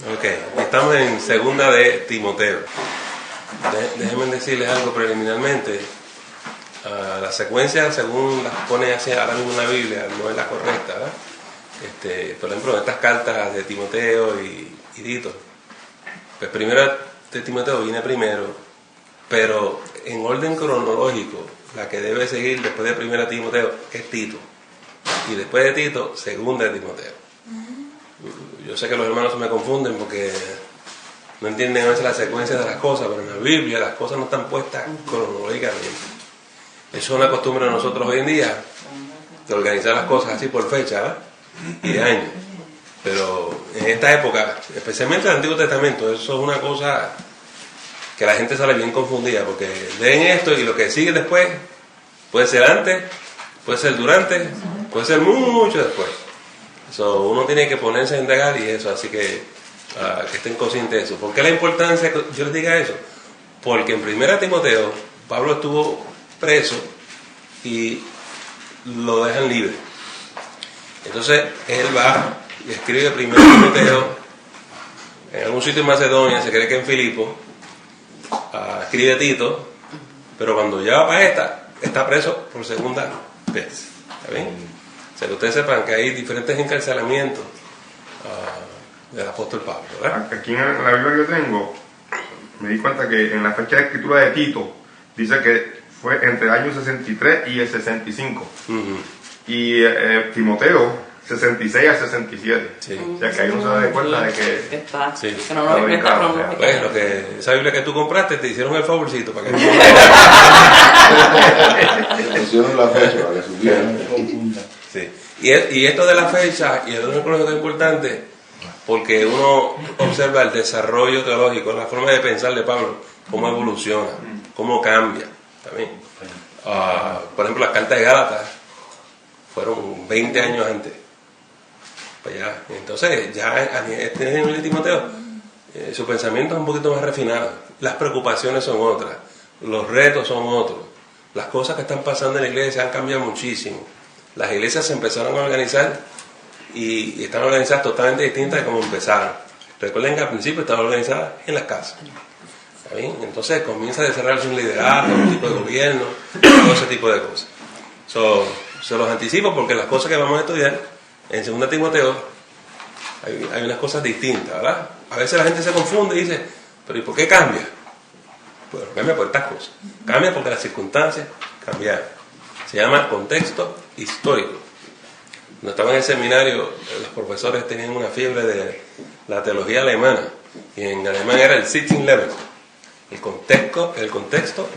Ok, estamos en segunda de Timoteo. Déjenme decirles algo preliminarmente. La secuencia, según las pone así ahora mismo en la Biblia, no es la correcta, ¿verdad? Por ejemplo, en estas cartas de Timoteo y Tito, pues primero de Timoteo viene primero, pero en orden cronológico, la que debe seguir después de primera Timoteo es Tito, y después de Tito, segunda de Timoteo. Yo sé que los hermanos se me confunden porque no entienden a veces la secuencia de las cosas, pero en la Biblia las cosas no están puestas cronológicamente. Eso es una costumbre de nosotros hoy en día, de organizar las cosas así por fecha, ¿verdad? Y de año. Pero en esta época, especialmente en el Antiguo Testamento, eso es una cosa que la gente sale bien confundida, porque leen esto y lo que sigue después puede ser antes, puede ser durante, puede ser mucho después. Uno tiene que ponerse a indagar y eso, así que estén conscientes de eso. ¿Por qué la importancia que yo les diga eso? Porque en 1 Timoteo Pablo estuvo preso y lo dejan libre. Entonces él va y escribe 1 Timoteo en algún sitio en Macedonia, se cree que en Filipo, escribe Tito, pero cuando ya va para está preso por segunda vez. ¿Está bien? O sea, que ustedes sepan que hay diferentes encarcelamientos del apóstol Pablo, ¿verdad? Aquí en la Biblia que yo tengo, me di cuenta que en la fecha de escritura de Tito dice que fue entre el año 63 y el 65. Y Timoteo, 66 al 67. Sí. O sea que ahí uno se da cuenta de que está. Sí. Que no lo está bueno, que esa Biblia que tú compraste te hicieron el favorcito para que te pusieron la fecha para que supieran. Sí. Y esto de la fecha y el orden cronológico es importante porque uno observa el desarrollo teológico, la forma de pensar de Pablo, cómo evoluciona, cómo cambia también. Por ejemplo, las cartas de Gálatas fueron 20 años antes. Pues ya, entonces, ya este nivel de Timoteo, su pensamiento es un poquito más refinado. Las preocupaciones son otras, los retos son otros. Las cosas que están pasando en la iglesia han cambiado muchísimo. Las iglesias se empezaron a organizar y están organizadas totalmente distintas de como empezaron. Recuerden que al principio estaban organizadas en las casas. ¿Está bien? Entonces comienza a desarrollarse un liderazgo, un tipo de gobierno, todo ese tipo de cosas. Se los anticipo porque las cosas que vamos a estudiar en 2 Timoteo hay unas cosas distintas, ¿verdad? A veces la gente se confunde y dice, pero ¿y por qué cambia? Bueno, cambia por estas cosas. Cambia porque las circunstancias cambiaron. Se llama contexto histórico. Cuando estaba en el seminario, los profesores tenían una fiebre de la teología alemana, y en alemán era el Sittenleben, el contexto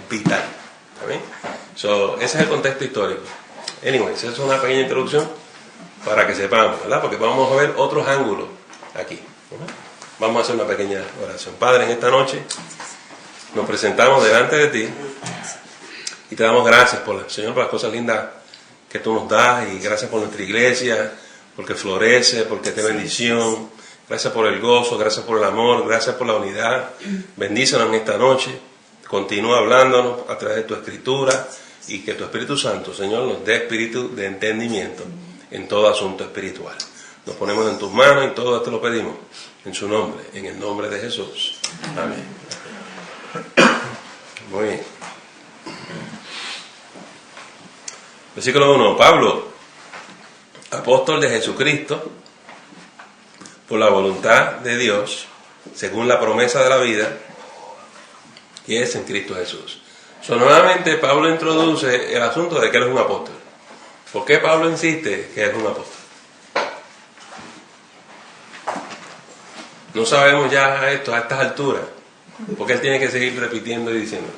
vital. ¿Está bien? Ese es el contexto histórico. Anyway, esa es una pequeña introducción para que sepamos, ¿verdad? Porque vamos a ver otros ángulos aquí, ¿verdad? Vamos a hacer una pequeña oración. Padre, en esta noche nos presentamos delante de ti y te damos gracias, Señor, por las cosas lindas que tú nos das, y gracias por nuestra iglesia, porque florece, porque te bendición. Gracias por el gozo, gracias por el amor, gracias por la unidad. Bendícenos en esta noche. Continúa hablándonos a través de tu escritura, y que tu Espíritu Santo, Señor, nos dé espíritu de entendimiento en todo asunto espiritual. Nos ponemos en tus manos y todo esto lo pedimos en su nombre, en el nombre de Jesús. Amén. Muy bien. Versículo 1. Pablo, apóstol de Jesucristo, por la voluntad de Dios, según la promesa de la vida, que es en Cristo Jesús. Nuevamente Pablo introduce el asunto de que él es un apóstol. ¿Por qué Pablo insiste que es un apóstol? No sabemos ya esto a estas alturas, porque él tiene que seguir repitiendo y diciendo.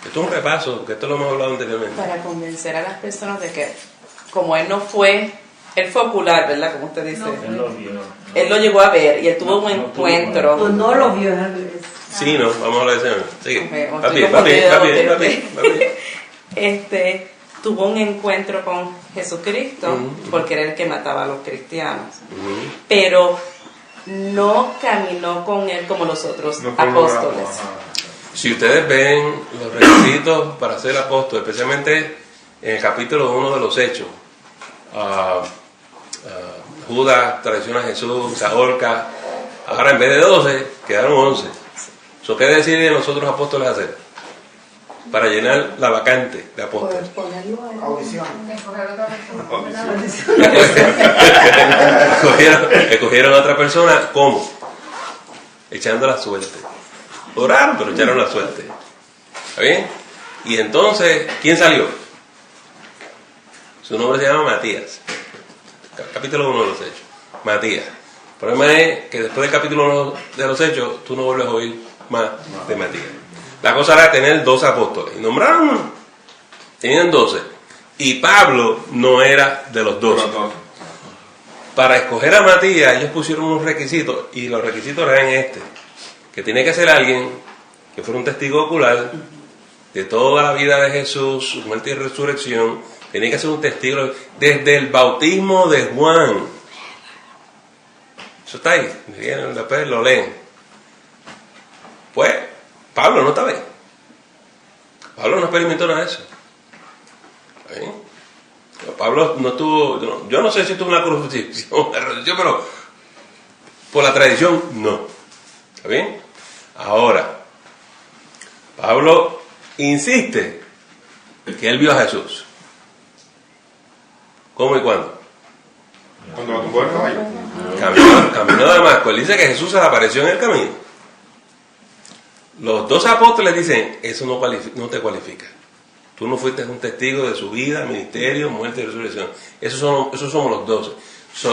Esto es un repaso, que esto lo hemos hablado anteriormente. Para convencer a las personas de que, como él no fue, él fue ocular, ¿verdad? Como usted dice. Él lo vio. Él lo llegó a ver y él tuvo un encuentro. Pues no lo vio en la iglesia. Sí, no, vamos a hablar de eso. Sigue. Okay, Va bien. Tuvo un encuentro con Jesucristo, porque era el que mataba a los cristianos. Pero no caminó con él como los otros apóstoles. Si ustedes ven los requisitos para ser apóstol, especialmente en el capítulo 1 de los Hechos, Judas traiciona a Jesús, se ahorca. Ahora en vez de 12, quedaron 11. ¿Eso qué deciden los otros apóstoles hacer? Para llenar la vacante de apóstoles. Audición. Escogieron a otra persona, ¿cómo? Echando la suerte. Oraron, pero echaron la suerte. ¿Está bien? Y entonces, ¿quién salió? Su nombre se llama Matías. Capítulo 1 de los Hechos. Matías. El problema es que después del capítulo 1 de los Hechos, tú no vuelves a oír más de Matías. La cosa era tener 12 apóstoles. Y nombraron uno. Tenían 12. Y Pablo no era de los 12. Para escoger a Matías, ellos pusieron unos requisitos. Y los requisitos eran que tiene que ser alguien que fuera un testigo ocular de toda la vida de Jesús, su muerte y resurrección. Tenía que ser un testigo desde el bautismo de Juan. Eso está ahí. Después lo leen. Pues, Pablo no está bien. Pablo no experimentó nada de eso. ¿Sí? Pablo no tuvo, yo no sé si tuvo una crucifixión, pero por la tradición, no. ¿Está bien? Ahora, Pablo insiste que él vio a Jesús. ¿Cómo y cuándo? Cuando lo tumbó el caballo. Caminó de Damasco. Él dice que Jesús se le apareció en el camino. Los 12 apóstoles dicen, eso no te cualifica. Tú no fuiste un testigo de su vida, ministerio, muerte y resurrección. Esos somos los 12.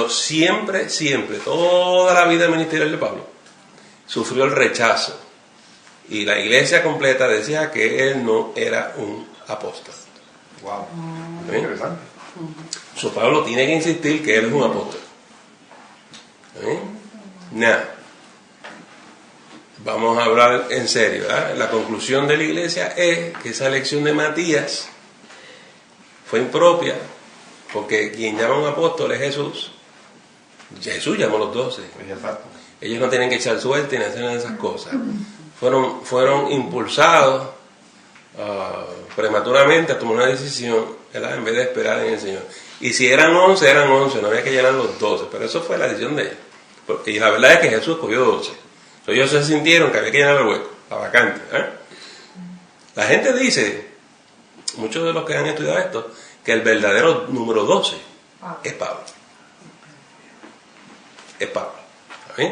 Siempre, toda la vida ministerial de Pablo sufrió el rechazo. Y la iglesia completa decía que él no era un apóstol. Wow. ¿Sí? Interesante. Pablo tiene que insistir que él es un apóstol. ¿Sí? Nada. Vamos a hablar en serio, ¿verdad? La conclusión de la iglesia es que esa elección de Matías fue impropia, porque quien llama a un apóstol es Jesús. Jesús llamó a los 12. Ellos no tienen que echar suerte ni hacer esas cosas. Fueron impulsados prematuramente a tomar una decisión, ¿verdad? En vez de esperar en el Señor. Y si eran 11, no había que llenar los 12, pero eso fue la decisión de ellos. Y la verdad es que Jesús escogió 12. Ellos se sintieron que había que llenar el hueco, la vacante. La gente dice, muchos de los que han estudiado esto, que el verdadero número 12 es Pablo. Es Pablo. ¿Sí?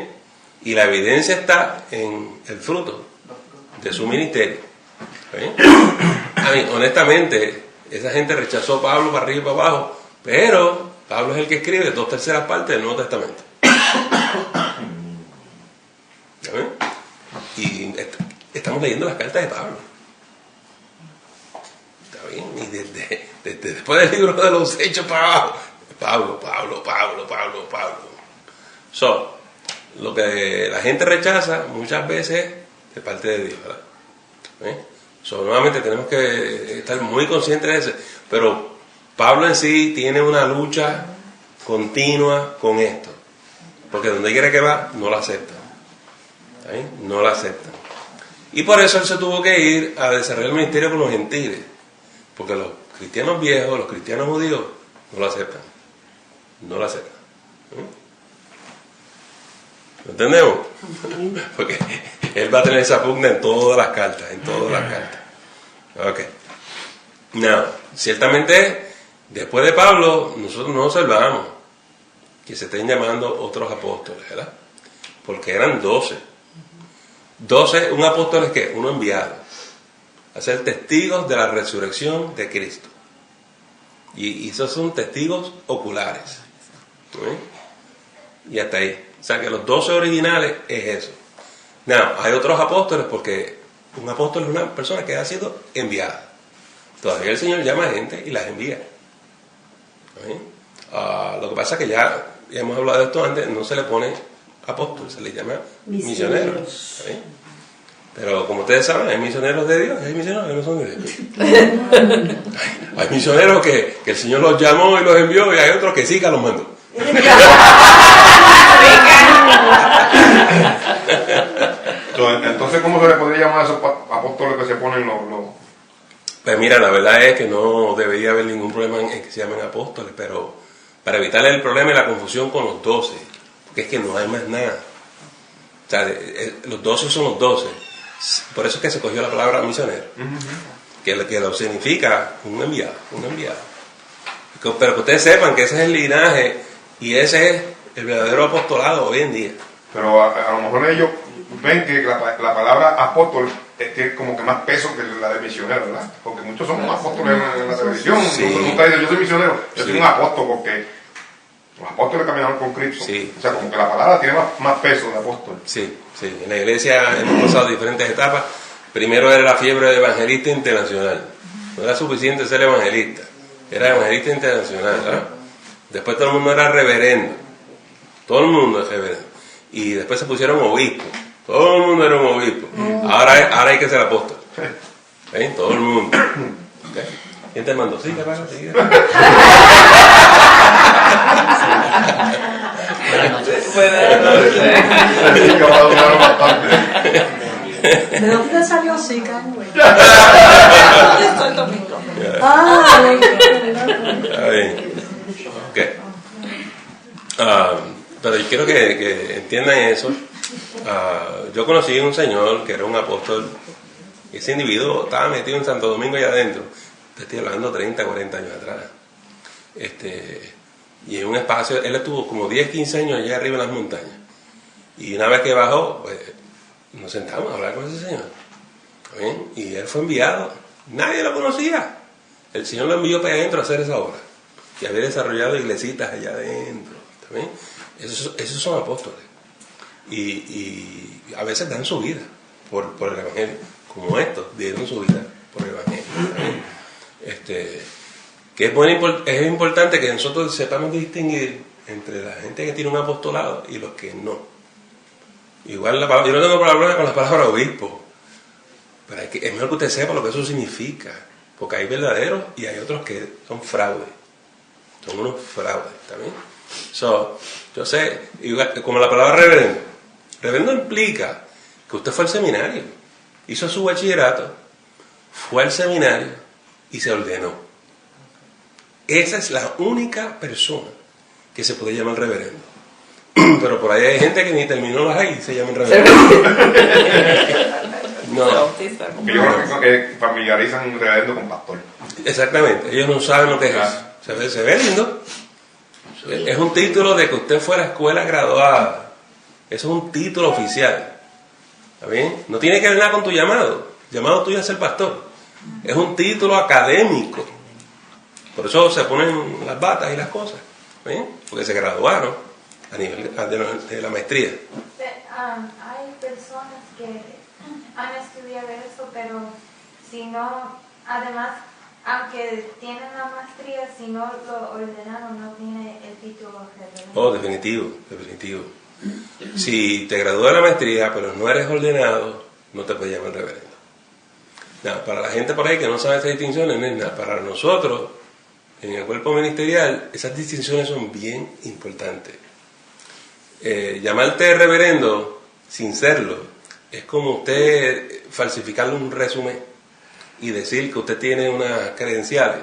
Y la evidencia está en el fruto de su ministerio. ¿Sí? Honestamente, esa gente rechazó a Pablo para arriba y para abajo, pero Pablo es el que escribe 2/3 partes del Nuevo Testamento. Y estamos leyendo las cartas de Pablo. ¿Está bien? Y desde después del libro de los Hechos para abajo, Pablo. Lo que la gente rechaza muchas veces de parte de Dios, ¿verdad? Nuevamente tenemos que estar muy conscientes de eso. Pero Pablo en sí tiene una lucha continua con esto. Porque donde quiera que va, no la aceptan. No la aceptan. Y por eso él se tuvo que ir a desarrollar el ministerio con los gentiles. Porque los cristianos viejos, los cristianos judíos, no lo aceptan. No lo aceptan. ¿Lo entendemos? Porque él va a tener esa pugna en todas las cartas. Ok. No, ciertamente, después de Pablo, nosotros no observamos que se estén llamando otros apóstoles, ¿verdad? Porque eran 12. 12, un apóstol es ¿qué? Uno enviado a ser testigos de la resurrección de Cristo. Y esos son testigos oculares. ¿Sí? Y hasta ahí. O sea que los 12 originales es eso. No, hay otros apóstoles porque un apóstol es una persona que ha sido enviada. Todavía el Señor llama a gente y las envía. ¿Sí? Lo que pasa es que ya hemos hablado de esto antes, no se le pone apóstol, se le llama misioneros. ¿Sí? Pero como ustedes saben, hay misioneros de Dios y hay misioneros que no son de Dios. Hay misioneros que el Señor los llamó y los envió, y hay otros que sí que los mandó. Entonces, ¿cómo se le podría llamar a esos apóstoles que se ponen los... Pues mira, la verdad es que no debería haber ningún problema en que se llamen apóstoles, pero para evitar el problema y la confusión con los 12, porque es que no hay más nada. O sea, los 12 son los 12. Por eso es que se cogió la palabra misionero, que lo significa un enviado. Pero que ustedes sepan que ese es el linaje y ese es el verdadero apostolado hoy en día. Pero a lo mejor ellos ven que la palabra apóstol tiene como que más peso que la de misionero, ¿verdad? Porque muchos somos apóstoles en la televisión. Sí. Nunca dicen yo soy misionero, yo soy un apóstol, porque los apóstoles caminaron con Cristo. Sí. O sea, como que la palabra tiene más peso de apóstol. Sí. En la iglesia hemos pasado diferentes etapas. Primero era la fiebre de evangelista internacional. No era suficiente ser evangelista, era evangelista internacional, ¿verdad? Después todo el mundo era reverendo. Todo el mundo es reverendo. Y después se pusieron obispos. Todo el mundo era un obispo. Ahora hay que ser apóstol. ¿Ven? Todo el mundo. ¿Okay? ¿Quién te mandó? Sí, capaz, sí. ¿De dónde te salió así, Carmen? Esto el domingo. Está bien. Okay. Pero yo quiero que entiendan eso. Yo conocí a un señor que era un apóstol. Ese individuo estaba metido en Santo Domingo allá adentro. Te estoy hablando 30, 40 años atrás. Y en un espacio, él estuvo como 10, 15 años allá arriba en las montañas. Y una vez que bajó, pues, nos sentamos a hablar con ese señor. ¿Bien? Y él fue enviado. Nadie lo conocía. El Señor lo envió para allá adentro a hacer esa obra. Y había desarrollado iglesitas allá adentro. ¿Bien? Esos son apóstoles. Y a veces dan su vida por el Evangelio. Como estos, dieron su vida por el Evangelio. Que es importante que nosotros sepamos distinguir entre la gente que tiene un apostolado y los que no. Igual yo no tengo problema con la palabra obispo, pero es mejor que usted sepa lo que eso significa, porque hay verdaderos y hay otros que son fraudes. Son unos fraudes, ¿también? Yo sé, igual, como la palabra reverendo. Reverendo implica que usted fue al seminario, hizo su bachillerato, fue al seminario y se ordenó. Esa es la única persona que se puede llamar reverendo. Pero por ahí hay gente que ni terminó las high y se llaman reverendo. No. Ellos que familiarizan un reverendo con pastor. Exactamente, ellos no saben lo que es eso. Se ve lindo. Es un título de que usted fue a la escuela graduada. Eso es un título oficial. ¿Está bien? No tiene que ver nada con tu llamado. El llamado tuyo es ser pastor. Es un título académico. Por eso se ponen las batas y las cosas. ¿Bien? Porque se graduaron a nivel de la maestría. Hay personas que han estudiado eso, pero si no, además, aunque tienen la maestría, si no lo ordenaron, no tiene el título reverendo. Oh, definitivo. Si te gradúas de la maestría, pero no eres ordenado, no te puedes llamar reverendo. Nada, para la gente por ahí que no sabe esas distinciones, no es nada. Para nosotros, en el cuerpo ministerial, esas distinciones son bien importantes. Llamarte reverendo sin serlo es como usted falsificarle un resumen y decir que usted tiene unas credenciales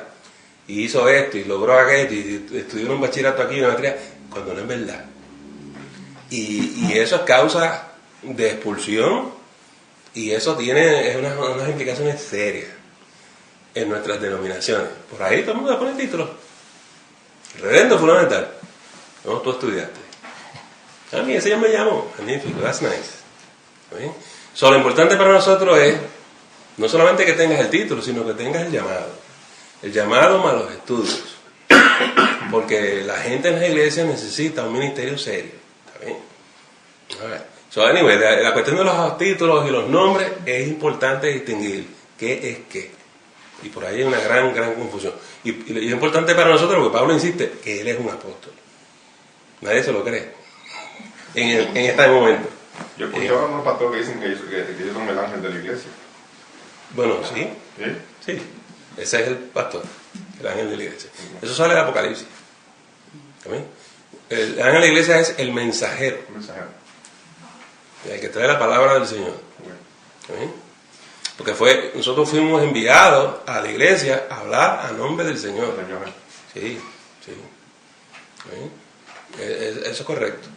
y hizo esto y logró aquello y estudió un bachillerato aquí y una maestría, cuando no es verdad. Y eso es causa de expulsión y eso tiene unas implicaciones serias en nuestras denominaciones. Por ahí todo el mundo le pone títulos. Reverendo fundamental. No, tú estudiaste. A mí ese ya me llamó. Magnífico, that's nice. Lo importante para nosotros es no solamente que tengas el título, sino que tengas el llamado. El llamado más los estudios. Porque la gente en la iglesia necesita un ministerio serio. ¿Está bien? Anyway, la cuestión de los títulos y los nombres es importante distinguir qué es qué. Y por ahí hay una gran confusión. Y es importante para nosotros porque Pablo insiste que él es un apóstol. Nadie se lo cree en este momento. Yo escuché a unos pastores que dicen que ellos son el ángel de la iglesia. Bueno, sí. Sí. Ese es el pastor, el ángel de la iglesia. Eso sale de Apocalipsis. ¿También? El ángel de la iglesia es el mensajero. El que trae la palabra del Señor. ¿También? Porque nosotros fuimos enviados a la iglesia a hablar a nombre del Señor. Sí. Eso es correcto.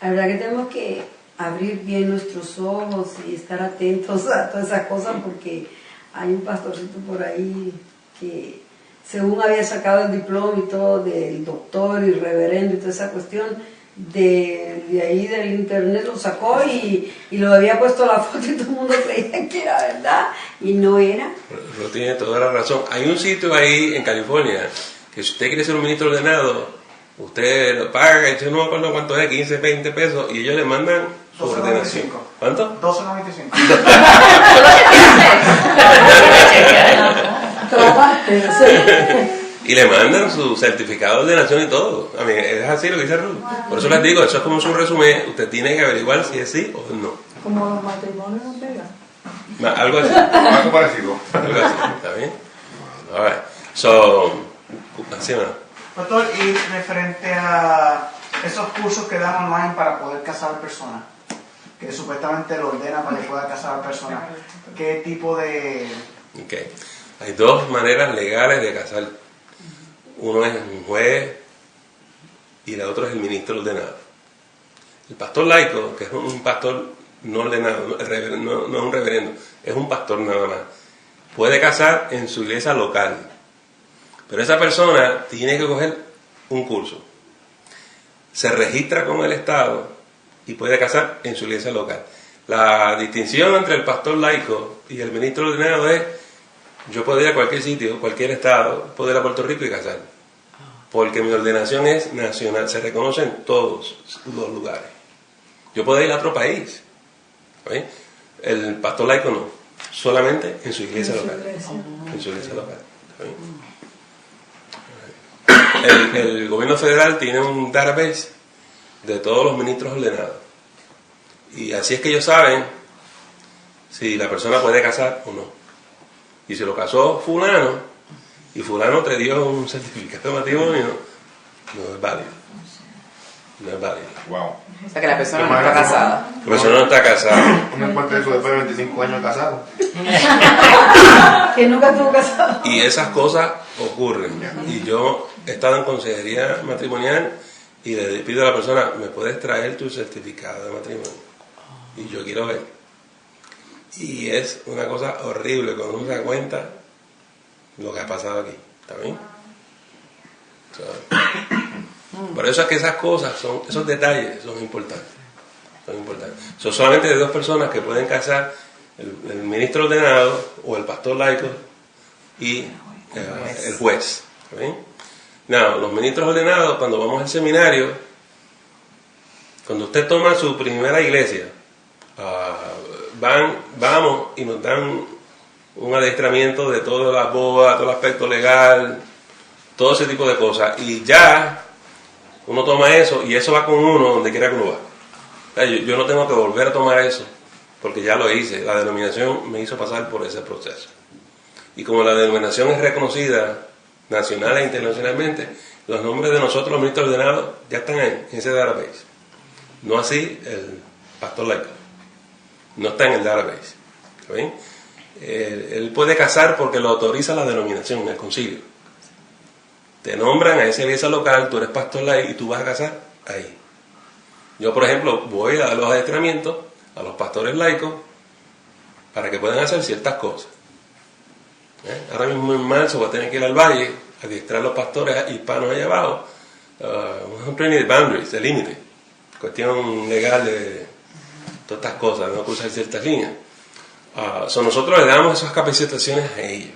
La verdad que tenemos que abrir bien nuestros ojos y estar atentos a todas esas cosas, porque hay un pastorcito por ahí que según había sacado el diploma y todo del doctor y reverendo y toda esa cuestión, de ahí del internet lo sacó y lo había puesto la foto y todo el mundo creía que era verdad y no era. Pero tiene toda la razón. Hay un sitio ahí en California que si usted quiere ser un ministro ordenado, usted lo paga, yo no me acuerdo cuánto es, 15, 20 pesos, y ellos le mandan su ordenación. ¿Cuánto? $12.95. Y le mandan su certificado de ordenación y todo. A mí es así lo que dice Ruth. Por eso les digo, eso es como su resumen. Usted tiene que averiguar si es sí o no. Como los matrimonios en Vegas. Algo así. Algo parecido. Algo así. ¿Está bien? All right. So, así, ¿no? Doctor, y referente a esos cursos que dan online para poder casar personas, que supuestamente lo ordenan para que pueda casar a personas, ¿qué tipo de...? Ok. Hay dos maneras legales de casar. Uno es un juez y la otra es el ministro ordenado. El pastor laico, que es un pastor no ordenado, no es un reverendo, es un pastor nada más, puede casar en su iglesia local. Pero esa persona tiene que coger un curso. Se registra con el Estado y puede casar en su iglesia local. La distinción entre el pastor laico y el ministro ordenado es: yo puedo ir a cualquier sitio, cualquier estado, puedo ir a Puerto Rico y casar. Porque mi ordenación es nacional, se reconoce en todos los lugares. Yo puedo ir a otro país. ¿Sí? El pastor laico no, solamente en su iglesia local. En su iglesia local. ¿Sí? El gobierno federal tiene un database de todos los ministros ordenados. Y así es que ellos saben si la persona puede casar o no. Y si lo casó fulano, y fulano te dio un certificado de matrimonio, no es válido. No es válido. Wow. O sea que la persona no está casada. La persona no está casada. ¿Cómo encuentra eso después de 25 años casado? Que nunca estuvo casado. Y esas cosas ocurren. Y yo he estado en consejería matrimonial y le pido a la persona: ¿me puedes traer tu certificado de matrimonio? Y yo quiero ver. Y es una cosa horrible cuando uno se da cuenta lo que ha pasado aquí. ¿Está bien? Por eso es que esas cosas, esos detalles son importantes. Son importantes. Son solamente de dos personas que pueden casar: el ministro ordenado o el pastor laico y el juez. ¿Está bien? No, los ministros ordenados, cuando vamos al seminario, cuando usted toma su primera iglesia, vamos y nos dan un adiestramiento de todas las bodas, todo el aspecto legal, todo ese tipo de cosas, y ya uno toma eso y eso va con uno donde quiera que uno va. Yo no tengo que volver a tomar eso porque ya lo hice. La denominación me hizo pasar por ese proceso, y como la denominación es reconocida nacional e internacionalmente, los nombres de nosotros los ministros ordenados ya están ahí, en ese database. No así el pastor laico, no está en el database. ¿Está bien? Él puede casar porque lo autoriza la denominación, el concilio. Te nombran a esa iglesia local, tú eres pastor laico y tú vas a casar ahí. Yo, por ejemplo, voy a dar los adiestramientos a los pastores laicos para que puedan hacer ciertas cosas. Ahora mismo en marzo voy a tener que ir al valle a adiestrar a los pastores hispanos allá abajo. Un training de boundaries, de límite, cuestión legal de todas estas cosas, no cruzar ciertas líneas. Nosotros le damos esas capacitaciones a ellos,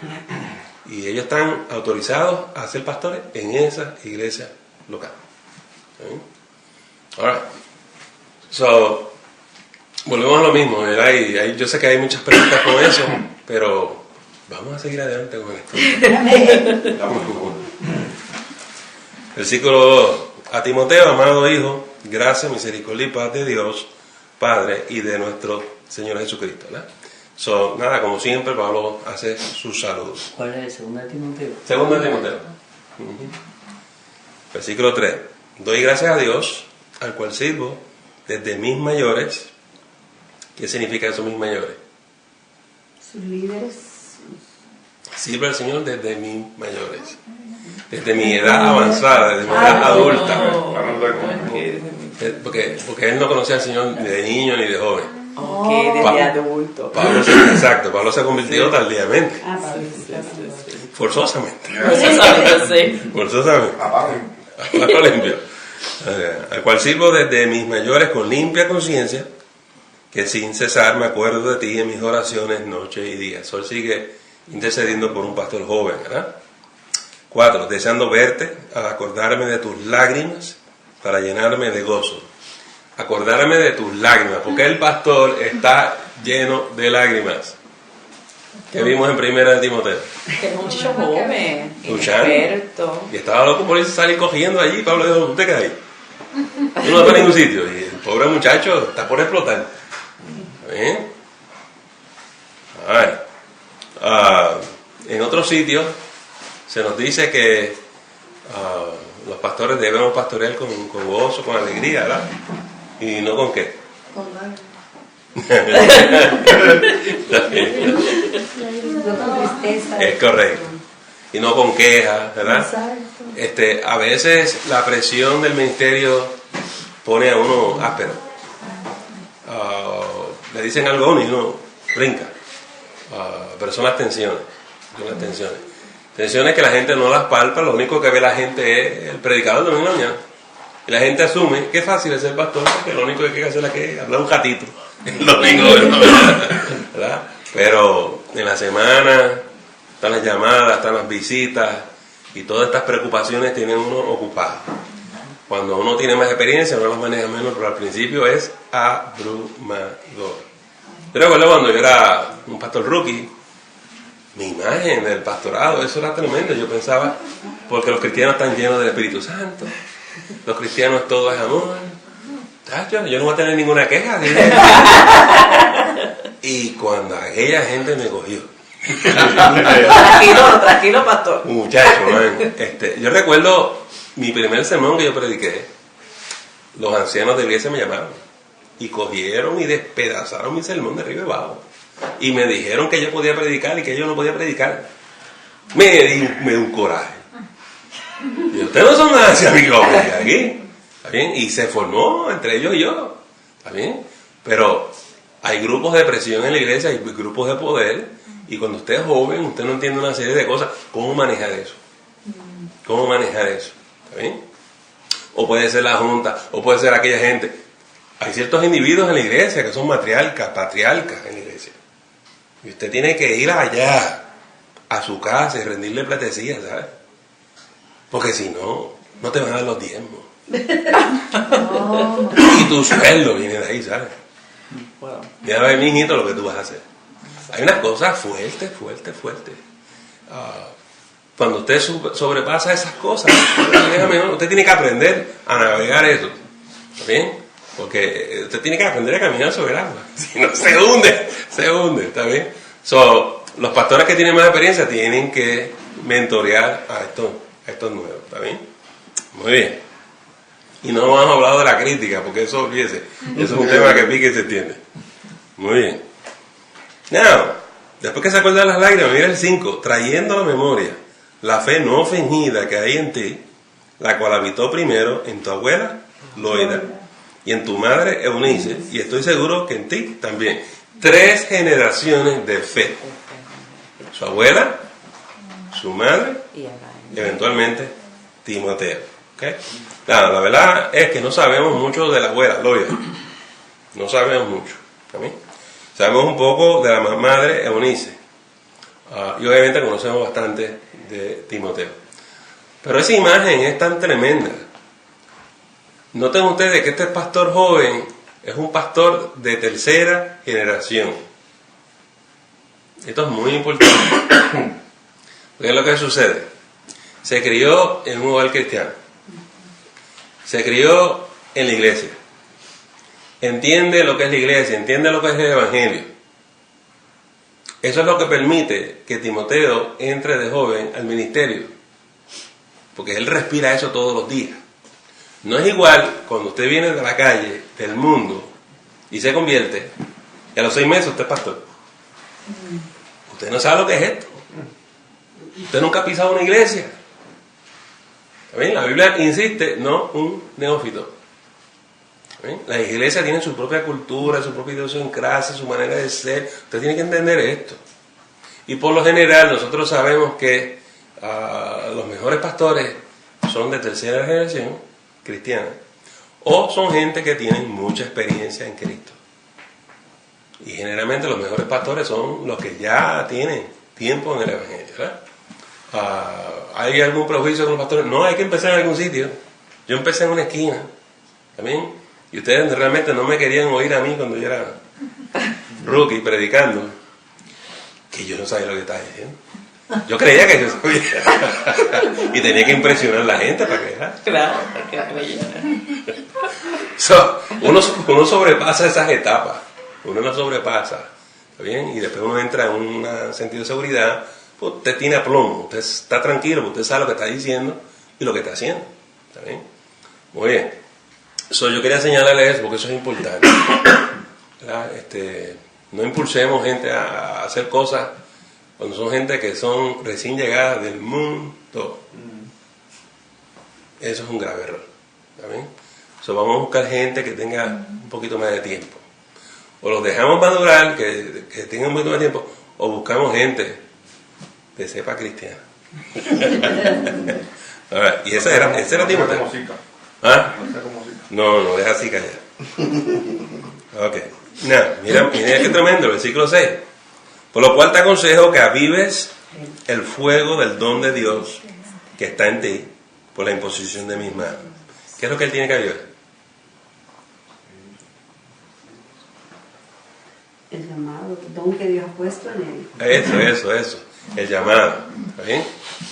y ellos están autorizados a ser pastores en esa iglesia local. Ahora, volvemos a lo mismo, ¿verdad? Y yo sé que hay muchas preguntas con eso, pero vamos a seguir adelante con esto. Versículo 2. A Timoteo, amado hijo, gracia, misericordia y paz de Dios Padre y de nuestro Señor Jesucristo, ¿verdad? Nada, como siempre, Pablo hace sus saludos. ¿Cuál es el segundo de Timoteo? Segundo de Timoteo. Versículo 3. Doy gracias a Dios, al cual sirvo desde mis mayores. ¿Qué significa eso, mis mayores? Sus líderes. sirve al Señor desde mis mayores, desde mi edad avanzada, desde mi edad adulta. Porque él no conocía al Señor ni de niño ni de joven. Desde adulto. Pablo se convirtió tardíamente. Forzosamente. Forzosamente. Pablo limpio. Al cual sirvo desde mis mayores con limpia conciencia, que sin cesar me acuerdo de ti en mis oraciones noche y día. Sol sigue intercediendo por un pastor joven, ¿verdad? 4. Deseando verte, al acordarme de tus lágrimas para llenarme de gozo. Acordarme de tus lágrimas, porque el pastor está lleno de lágrimas. Que vimos en 1 Timoteo. Que es un muchacho joven, Luchando. experto. Y estaba loco por salir cogiendo allí. Pablo dijo, ¿usted qué hay? Tú no vas para ningún sitio. Y el pobre muchacho está por explotar. ¿Bien? En otros sitios se nos dice que los pastores debemos pastorear con gozo, con alegría, ¿verdad? ¿Y no con qué? Con lágrimas. No con tristeza. Es correcto. Y no con quejas, ¿verdad? Exacto. A veces la presión del ministerio pone a uno áspero. Le dicen algo a uno y uno brinca. Pero son las tensiones. Tensiones que la gente no las palpa, lo único que ve la gente es el predicador de domingo de la mañana. Y la gente asume que es fácil es ser pastor, porque lo único que hay que hacer es hablar un ratito el domingo de la mañana, ¿verdad? Pero en la semana están las llamadas, están las visitas y todas estas preocupaciones tienen uno ocupado. Cuando uno tiene más experiencia, uno las maneja menos, pero al principio es abrumador. Yo recuerdo cuando yo era un pastor rookie, mi imagen del pastorado, eso era tremendo. Yo pensaba, porque los cristianos están llenos del Espíritu Santo, los cristianos todo es amor. Yo no voy a tener ninguna queja. Y cuando aquella gente me cogió. Tranquilo, pastor. Muchacho, yo recuerdo mi primer sermón que yo prediqué. Los ancianos de la iglesia me llamaron y cogieron y despedazaron mi sermón de arriba y abajo. Y me dijeron que yo podía predicar y que yo no podía predicar. Me dio un coraje. Y ustedes no son nada hacia mi gloria aquí. ¿Está bien? Y se formó entre ellos y yo. ¿Está bien? Pero hay grupos de presión en la iglesia, hay grupos de poder. Y cuando usted es joven, usted no entiende una serie de cosas. ¿Cómo manejar eso? ¿Cómo manejar eso? ¿Está bien? O puede ser la junta, o puede ser aquella gente. Hay ciertos individuos en la iglesia que son matriarcas, patriarcas en la iglesia. Y usted tiene que ir allá, a su casa, y rendirle platecilla, ¿sabes? Porque si no, no te van a dar los diezmos. Y tu sueldo viene de ahí, ¿sabes? Mira a ver, mi hijito, lo que tú vas a hacer. Hay unas cosas fuertes. Cuando usted sobrepasa esas cosas, usted tiene que aprender a navegar eso. ¿Está bien? Porque usted tiene que aprender a caminar sobre el agua. Si no, se hunde, ¿está bien? Los pastores que tienen más experiencia tienen que mentorear a estos nuevos, ¿está bien? Muy bien. Y no hemos hablado de la crítica, porque eso, olvídese, eso es un tema que pique y se entiende. Muy bien. Now, después que se acuerda de las lágrimas, mira el 5, trayendo a la memoria la fe no fingida que hay en ti, la cual habitó primero en tu abuela, Loida, y en tu madre, Eunice, y estoy seguro que en ti también. 3 generaciones de fe. Su abuela, su madre, y eventualmente Timoteo. ¿Okay? Claro, la verdad es que no sabemos mucho de la abuela, Loida. No sabemos mucho. ¿También? Sabemos un poco de la madre, Eunice. Y obviamente conocemos bastante de Timoteo. Pero esa imagen es tan tremenda. Noten ustedes que este pastor joven es un pastor de tercera generación. Esto es muy importante. ¿Qué es lo que sucede? Se crió en un hogar cristiano. Se crió en la iglesia. Entiende lo que es la iglesia, entiende lo que es el evangelio. Eso es lo que permite que Timoteo entre de joven al ministerio. Porque él respira eso todos los días. No es igual cuando usted viene de la calle, del mundo, y se convierte, y a los 6 meses usted es pastor. Usted no sabe lo que es esto. Usted nunca ha pisado una iglesia. ¿Bien? La Biblia insiste, no un neófito. ¿Bien? Las iglesias tienen su propia cultura, su propia idiosincrasia, su manera de ser. Usted tiene que entender esto. Y por lo general nosotros sabemos que los mejores pastores son de tercera generación cristiana o son gente que tienen mucha experiencia en Cristo. Y generalmente los mejores pastores son los que ya tienen tiempo en el Evangelio, ¿verdad? ¿Hay algún prejuicio con los pastores? No, hay que empezar en algún sitio. Yo empecé en una esquina, ¿también? Y ustedes realmente no me querían oír a mí cuando yo era rookie predicando, que yo no sabía lo que estaba diciendo. Yo creía que yo sabía. Y tenía que impresionar a la gente para que... Claro, porque creyera. Uno sobrepasa esas etapas. Uno las sobrepasa. ¿Está bien? Y después uno entra en un sentido de seguridad. Pues usted tiene aplomo. Usted está tranquilo. Usted sabe lo que está diciendo y lo que está haciendo. ¿Está bien? Muy bien. Yo quería señalarles eso porque eso es importante. No impulsemos gente a hacer cosas cuando son gente que son recién llegadas del mundo. Eso es un grave error. ¿Está bien? Vamos a buscar gente que tenga un poquito más de tiempo. O los dejamos madurar, que tengan un poquito más de tiempo, o buscamos gente de cepa cristiana. A ver, y ese era Timoteo. ¿Ah? No, deja así callar. Ok. Mira qué tremendo, el versículo 6. Por lo cual te aconsejo que avives el fuego del don de Dios que está en ti por la imposición de mis manos. ¿Qué es lo que él tiene que avivar? El llamado, el don que Dios ha puesto en él. Eso. El llamado. ¿Está bien?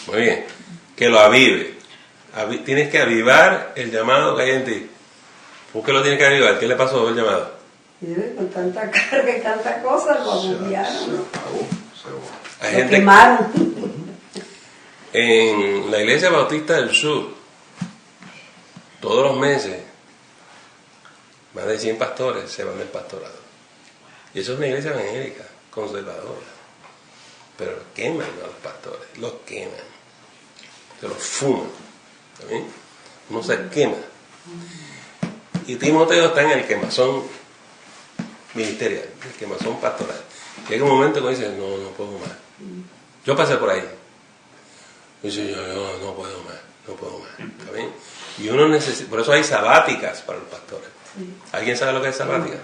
Muy bien. Que lo avive. Tienes que avivar el llamado que hay en ti. ¿Por qué lo tienes que avivar? ¿Qué le pasó al llamado? Con tanta carga y tanta cosa lo agobiaron. Hay Lo gente quemaron. En la Iglesia Bautista del Sur, todos los meses, más de 100 pastores se van del pastorado. Y eso es una iglesia evangélica, conservadora. Pero queman a los pastores, los queman. Se los fuman. ¿Está bien? Uno se quema. Y Timoteo está en el quemazón ministerial, el quemazón pastoral. Llega un momento que dice, no puedo más. Yo pasé por ahí. Y dice, yo no puedo más. ¿Está bien? Y uno necesita, por eso hay sabáticas para los pastores. ¿Alguien sabe lo que es sabática?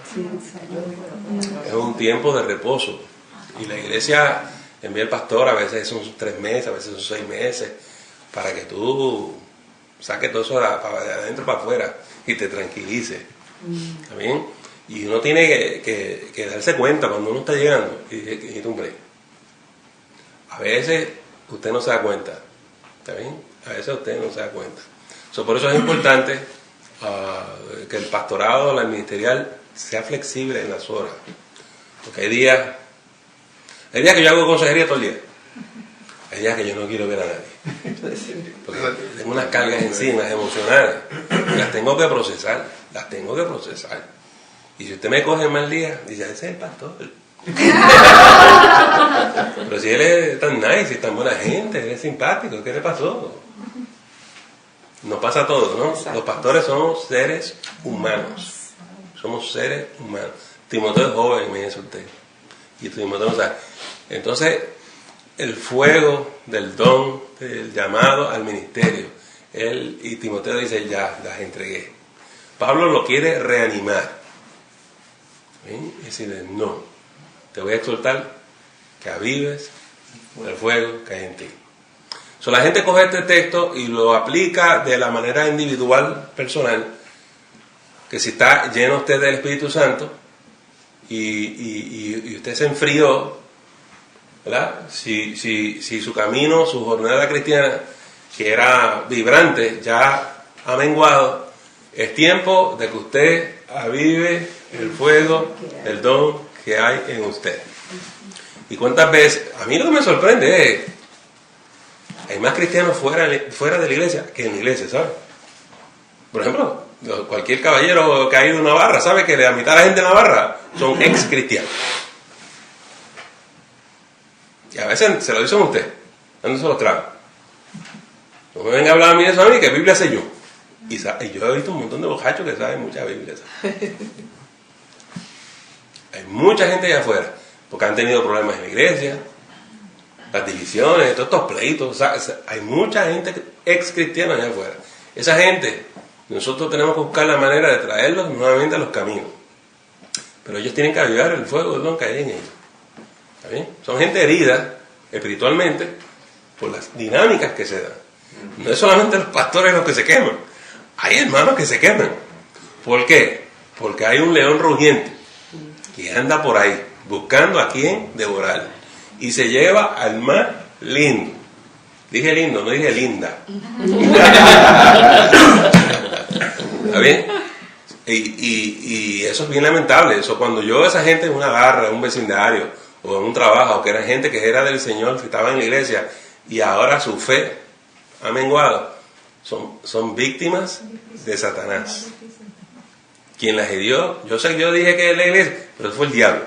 Es un tiempo de reposo. Y la iglesia envía al pastor, a veces son 3 meses, a veces son 6 meses, para que tú saques todo eso de adentro para afuera y te tranquilices. ¿Está bien? Y uno tiene que darse cuenta cuando uno está llegando y necesita un break. A veces usted no se da cuenta. ¿Está bien? A veces usted no se da cuenta. Por eso es importante que el pastorado, la ministerial, sea flexible en las horas. Porque hay días que yo hago consejería todo el día. Hay días que yo no quiero ver a nadie. Porque tengo unas cargas encima emocionales. Y las tengo que procesar. Y si usted me coge en mal día, dice, ese es el pastor. Pero si él es tan nice y tan buena gente, él es simpático, ¿qué le pasó? Nos pasa todo, ¿no? Exacto. Los pastores somos seres humanos. Timoteo es joven, imagínese usted. Y Timoteo no sabe. Entonces, el fuego del don, del llamado al ministerio. Y Timoteo dice, ya, las entregué. Pablo lo quiere reanimar. ¿Sí? Y decirle, no, te voy a exhortar que avives el fuego que hay en ti. La gente coge este texto y lo aplica de la manera individual, personal, que si está lleno usted del Espíritu Santo y usted se enfrió, ¿verdad? Si su camino, su jornada cristiana, que era vibrante, ya ha menguado, es tiempo de que usted avive el fuego, el don que hay en usted. ¿Y cuántas veces? A mí lo que me sorprende es, hay más cristianos fuera de la iglesia que en la iglesia, ¿sabes? Por ejemplo, cualquier caballero que ha ido a una barra sabe que la mitad de la gente en la barra son ex cristianos. Y a veces se lo dicen a usted. ¿Dónde se los trago? No me venga a hablar a mí de eso a mí, que Biblia sé yo. Y yo he visto un montón de bojachos que saben mucha Biblia. Hay mucha gente allá afuera, porque han tenido problemas en la iglesia, las divisiones, todos estos pleitos. Hay mucha gente ex cristiana allá afuera. Esa gente, nosotros tenemos que buscar la manera de traerlos nuevamente a los caminos. Pero ellos tienen que avivar el fuego del don que hay en ellos. ¿Está bien? Son gente herida espiritualmente por las dinámicas que se dan. No es solamente los pastores los que se queman. Hay hermanos que se queman. ¿Por qué? Porque hay un león rugiente que anda por ahí buscando a quien devorar. Y se lleva al más lindo. Dije lindo, no dije linda. ¿Está bien? Y eso es bien lamentable. Eso, cuando yo veo a esa gente en una barra, en un vecindario, o en un trabajo, que era gente que era del Señor, que estaba en la iglesia, y ahora su fe ha menguado, son víctimas de Satanás. Quien las hirió, yo dije que es la iglesia, pero fue el diablo.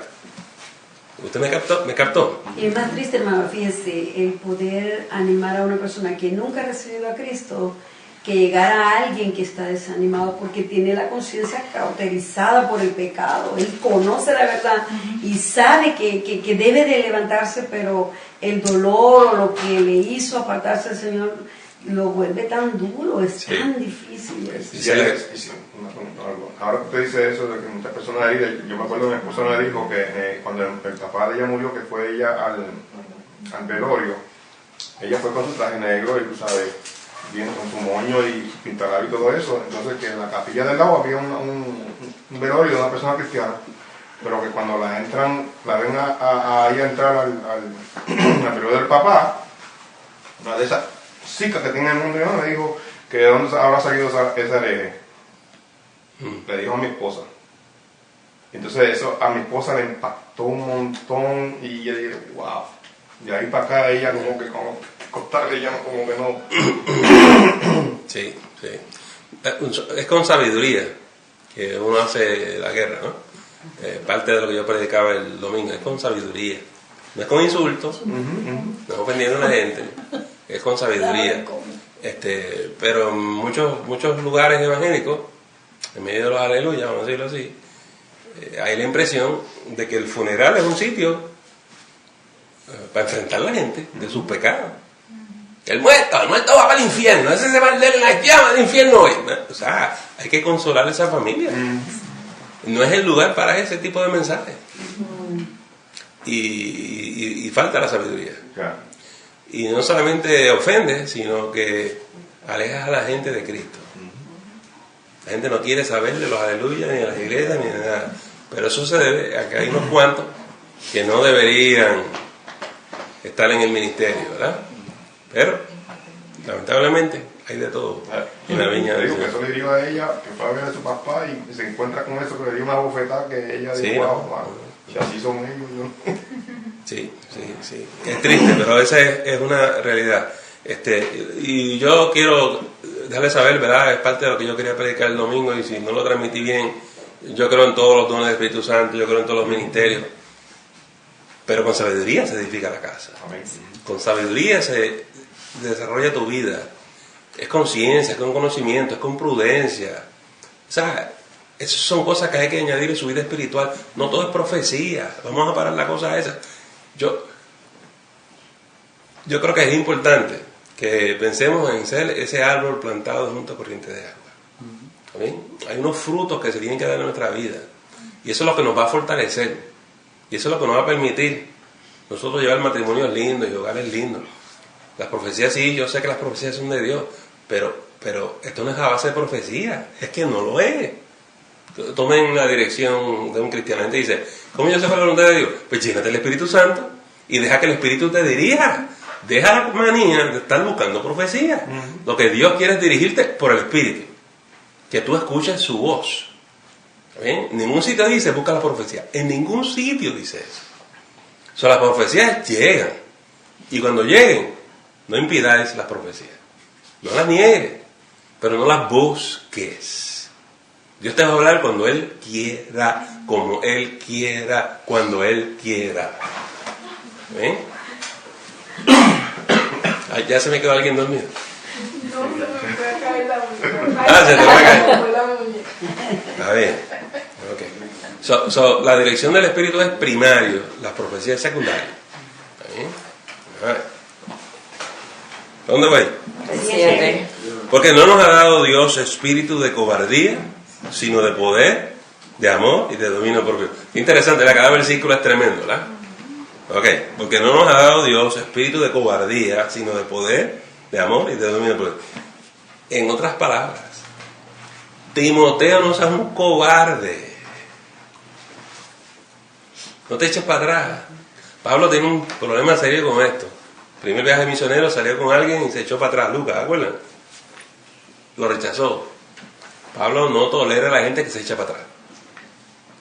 ¿Usted me captó? Y es más triste, hermano, fíjese, el poder animar a una persona que nunca ha recibido a Cristo, que llegar a alguien que está desanimado porque tiene la conciencia cauterizada por el pecado. Él conoce la verdad y sabe que debe de levantarse, pero el dolor o lo que le hizo apartarse del Señor lo vuelve tan duro, es tan difícil. Ahora que usted dice eso de que muchas personas heridas, yo me acuerdo que mi esposa me dijo que cuando el papá de ella murió, que fue ella al velorio, ella fue con su traje negro y tú sabes, bien con su moño y su pintalabio y todo eso. Entonces que en la capilla del lado había un velorio de una persona cristiana, pero que cuando la ven a ella entrar al velorio del papá, una de esas chicas que tiene el mundo me dijo que de dónde habrá salido esa hereje. Le dijo a mi esposa. Entonces eso a mi esposa le impactó un montón y yo dije, wow. De ahí para acá ella como que contarle ya como que no. Sí. Es con sabiduría que uno hace la guerra, ¿no? Parte de lo que yo predicaba el domingo, es con sabiduría. No es con insultos, no es ofendiendo a la gente, es con sabiduría. Pero en muchos lugares evangélicos, en medio de los aleluyas, vamos a decirlo así, hay la impresión de que el funeral es un sitio para enfrentar a la gente de sus pecados. El muerto va para el infierno, ese se va a arder en las llamas del infierno hoy. O sea, hay que consolar a esa familia. No es el lugar para ese tipo de mensajes. Y falta la sabiduría. Y no solamente ofende, sino que alejas a la gente de Cristo. La gente no quiere saber de los aleluyas, ni de las iglesias, ni de nada. Pero eso se debe a que hay unos cuantos que no deberían estar en el ministerio, ¿verdad? Pero, lamentablemente, hay de todo en la viña del Señor. Eso le digo a ella, que fue a ver a su papá y se encuentra con eso, que le dio una bofetada que ella dijo, wow, si así son ellos, ¿no? Sí. Es triste, pero esa es una realidad. Y yo quiero dejarle saber, ¿verdad? Es parte de lo que yo quería predicar el domingo, y si no lo transmití bien, yo creo en todos los dones del Espíritu Santo, yo creo en todos los ministerios, pero con sabiduría se edifica la casa. Amén. Con sabiduría se desarrolla tu vida. Es con ciencia, es con conocimiento, es con prudencia. O sea, esas son cosas que hay que añadir en su vida espiritual. No todo es profecía. Vamos a parar la cosa esa. Yo creo que es importante que pensemos en ser ese árbol plantado junto a corriente de agua. ¿Bien? Hay unos frutos que se tienen que dar en nuestra vida, y eso es lo que nos va a fortalecer, y eso es lo que nos va a permitir nosotros llevar matrimonios lindos y hogares lindos. Las profecías, sí, yo sé que las profecías son de Dios, pero esto no es a base de profecía, es que no lo es. Tomen la dirección de un cristiano. La gente dice, ¿cómo yo sé cuál es la voluntad de Dios? Pues llénate del Espíritu Santo y deja que el Espíritu te dirija. Deja la manía de estar buscando profecía. Lo que Dios quiere es dirigirte por el Espíritu, que tú escuches su voz. ¿Bien? En ningún sitio dice busca la profecía, en ningún sitio dice eso. O sea, las profecías llegan, y cuando lleguen, no impidáis las profecías, no las niegues, pero no las busques. Dios te va a hablar cuando Él quiera, como Él quiera, cuando Él quiera. ¿Ven? Ya se me quedó alguien dormido. No, se me puede caer la muñeca. Ah, se te va a caer. La muñeca. A ver, ok. La dirección del Espíritu es primario, las profecías secundarias. ¿Está bien? A ver. ¿Dónde voy? 7. Porque no nos ha dado Dios espíritu de cobardía, sino de poder, de amor y de dominio propio. Interesante, cada versículo es tremendo, ¿verdad? Ok, porque no nos ha dado Dios espíritu de cobardía, sino de poder, de amor y de dominio propio. En otras palabras, Timoteo, no seas un cobarde. No te eches para atrás. Pablo tiene un problema serio con esto. Primer viaje misionero, salió con alguien y se echó para atrás. Lucas, ¿de acuerdo? Lo rechazó. Pablo no tolera a la gente que se echa para atrás.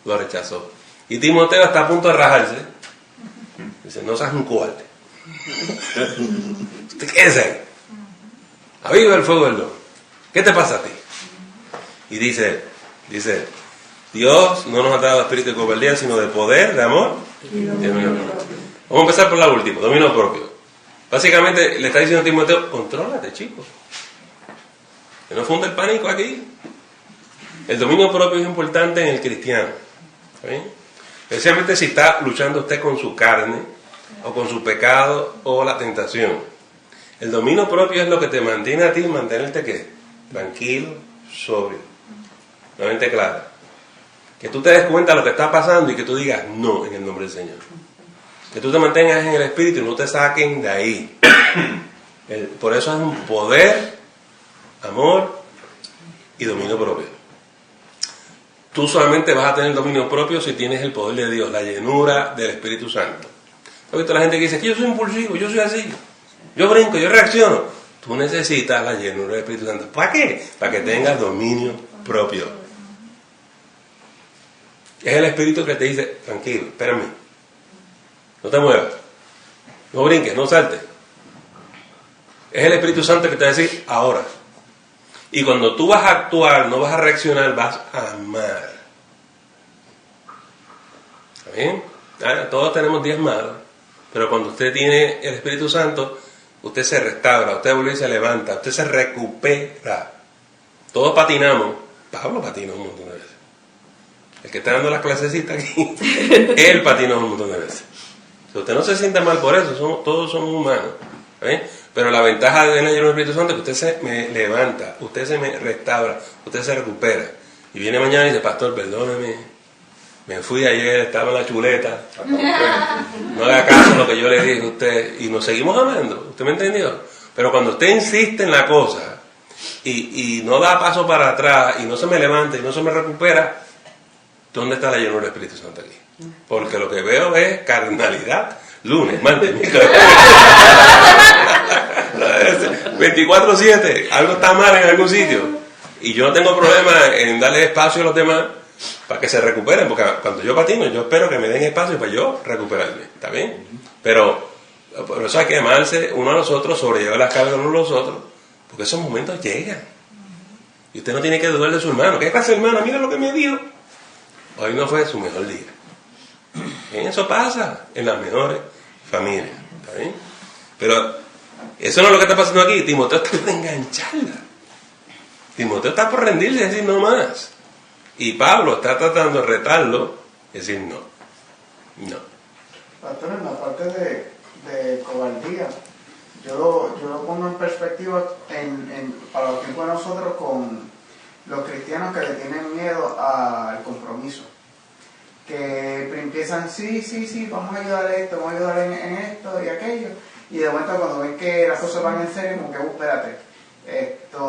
Lo rechazó. Y Timoteo está a punto de rajarse. Dice, no seas un cobarde. Usted quédese ahí. Aviva el fuego del don. ¿Qué te pasa a ti? Y dice, Dios no nos ha dado espíritu de cobardía, sino de poder, de amor y dominio propio. Vamos a empezar por la última, dominio propio. Básicamente le está diciendo a Timoteo, contrólate, chico. Que no funde el pánico aquí. El dominio propio es importante en el cristiano. ¿Está bien? Especialmente si está luchando usted con su carne, o con su pecado, o la tentación. El dominio propio es lo que te mantiene a ti, mantenerte ¿qué? Tranquilo, sobrio, una mente clara. Que tú te des cuenta de lo que está pasando y que tú digas no en el nombre del Señor. Que tú te mantengas en el Espíritu y no te saquen de ahí. Por eso es un poder, amor y dominio propio. Tú solamente vas a tener dominio propio si tienes el poder de Dios, la llenura del Espíritu Santo. ¿Has visto la gente que dice que yo soy impulsivo, yo soy así, yo brinco, yo reacciono? Tú necesitas la llenura del Espíritu Santo. ¿Para qué? Para que tengas dominio propio. Es el Espíritu que te dice, tranquilo, espérame, no te muevas, no brinques, no saltes. Es el Espíritu Santo que te va a decir, ahora. Y cuando tú vas a actuar, no vas a reaccionar, vas a amar. ¿Está bien? Todos tenemos días malos, pero cuando usted tiene el Espíritu Santo, usted se restaura, usted vuelve y se levanta, usted se recupera. Todos patinamos. Pablo patinó un montón de veces. El que está dando las clasecitas aquí, él patinó un montón de veces. Si usted no se sienta mal por eso, todos somos humanos. ¿Bien? Pero la ventaja de la llenura del Espíritu Santo es que usted se me levanta, usted se me restaura, usted se recupera. Y viene mañana y dice, pastor, perdóneme, me fui ayer, estaba en la chuleta, no haga caso a lo que yo le dije a usted, y nos seguimos amando. ¿Usted me entendió? Pero cuando usted insiste en la cosa y no da paso para atrás y no se me levanta y no se me recupera, ¿dónde está la llenura del Espíritu Santo aquí? Porque lo que veo es carnalidad, lunes, martes, miércoles, 24/7, algo está mal en algún sitio. Y yo no tengo problema en darle espacio a los demás para que se recuperen, porque cuando yo patino, yo espero que me den espacio para yo recuperarme, ¿está bien? Pero por eso hay que amarse uno a los otros, sobrellevar las cargas uno a los otros, porque esos momentos llegan. Y usted no tiene que dudar de su hermano. ¿Qué pasa, hermano? Mira lo que me dio. Hoy no fue su mejor día. Bien, eso pasa en las mejores familias, ¿está bien? Pero eso no es lo que está pasando aquí. Timoteo está por engancharla. Timoteo está por rendirse y decir no más. Y Pablo está tratando de retarlo y decir no. No. Pastor, en la parte de cobardía, yo lo pongo en perspectiva para los tiempos de nosotros con los cristianos que le tienen miedo al compromiso. Que empiezan, sí, vamos a ayudar a esto, vamos a ayudar en esto y aquello. Y de momento cuando ven que las cosas van en serio, como que, espérate,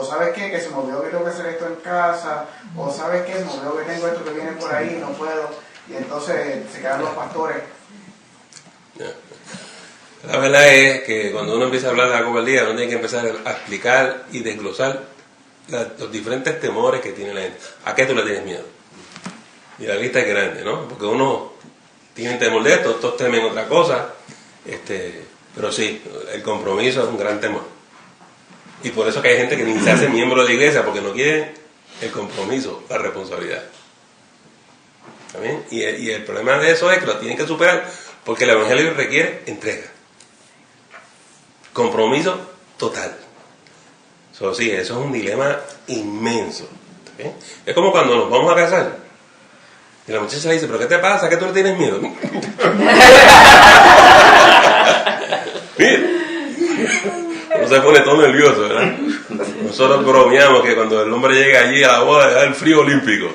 ¿sabes qué? Que se me olvidó que tengo que hacer esto en casa, o ¿sabes qué? Se me olvidó que tengo esto que viene por ahí, no puedo. Y entonces se quedan los pastores. La verdad es que cuando uno empieza a hablar de la cobardía, uno tiene que empezar a explicar y desglosar los diferentes temores que tiene la gente. ¿A qué tú le tienes miedo? Y la lista es grande, ¿no? Porque uno tiene temor de esto, otros temen otra cosa. Pero sí, el compromiso es un gran temor. Y por eso que hay gente que ni se hace miembro de la iglesia, porque no quiere el compromiso, la responsabilidad. ¿Está bien? Y el problema de eso es que lo tienen que superar, porque el evangelio requiere entrega. Compromiso total. Sí, eso es un dilema inmenso. ¿Sí? Es como cuando nos vamos a casar y la muchacha le dice, ¿pero qué te pasa? ¿Qué tú le tienes miedo? Mira, uno se pone todo nervioso, ¿verdad? Nosotros bromeamos que cuando el hombre llega allí a la boda le da el frío olímpico.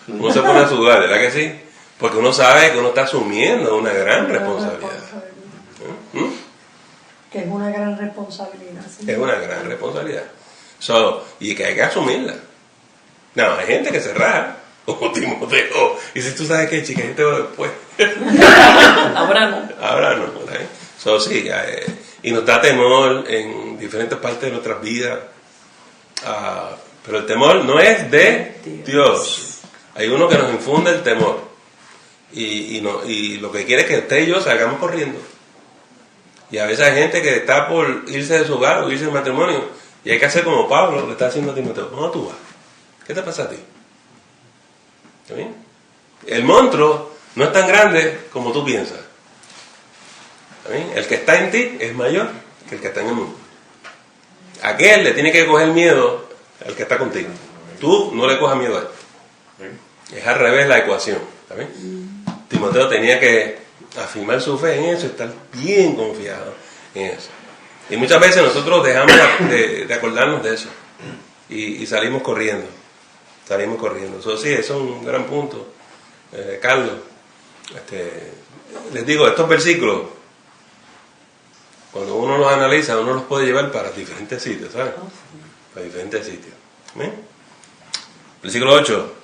Uno se pone a sudar, ¿verdad que sí? Porque uno sabe que uno está asumiendo una gran responsabilidad. Que es una gran responsabilidad. ¿Sí? Es una gran responsabilidad. Y que hay que asumirla. No, hay gente que se raja, como Timoteo. Y si tú sabes que chica, yo te voy después. Ahora no. Ahora no. ¿Verdad? Sí, y nos da temor en diferentes partes de nuestras vidas. Pero el temor no es de Dios. Hay uno que nos infunde el temor. Y lo que quiere es que usted y yo salgamos corriendo. Y a veces hay gente que está por irse de su hogar o irse del matrimonio. Y hay que hacer como Pablo le está haciendo a Timoteo. ¿Dónde tú vas? ¿Qué te pasa a ti? ¿Está bien? El monstruo no es tan grande como tú piensas. ¿Está bien? El que está en ti es mayor que el que está en el mundo. Aquel le tiene que coger miedo al que está contigo. Tú no le cojas miedo a él. Es al revés la ecuación. ¿Está bien? Timoteo tenía que afirmar su fe en eso, estar bien confiado en eso. Y muchas veces nosotros dejamos de acordarnos de eso y salimos corriendo. Eso sí, eso es un gran punto. Carlos, les digo, estos versículos, cuando uno los analiza, uno los puede llevar para diferentes sitios, ¿sabes? Para diferentes sitios. ¿Bien? Versículo 8.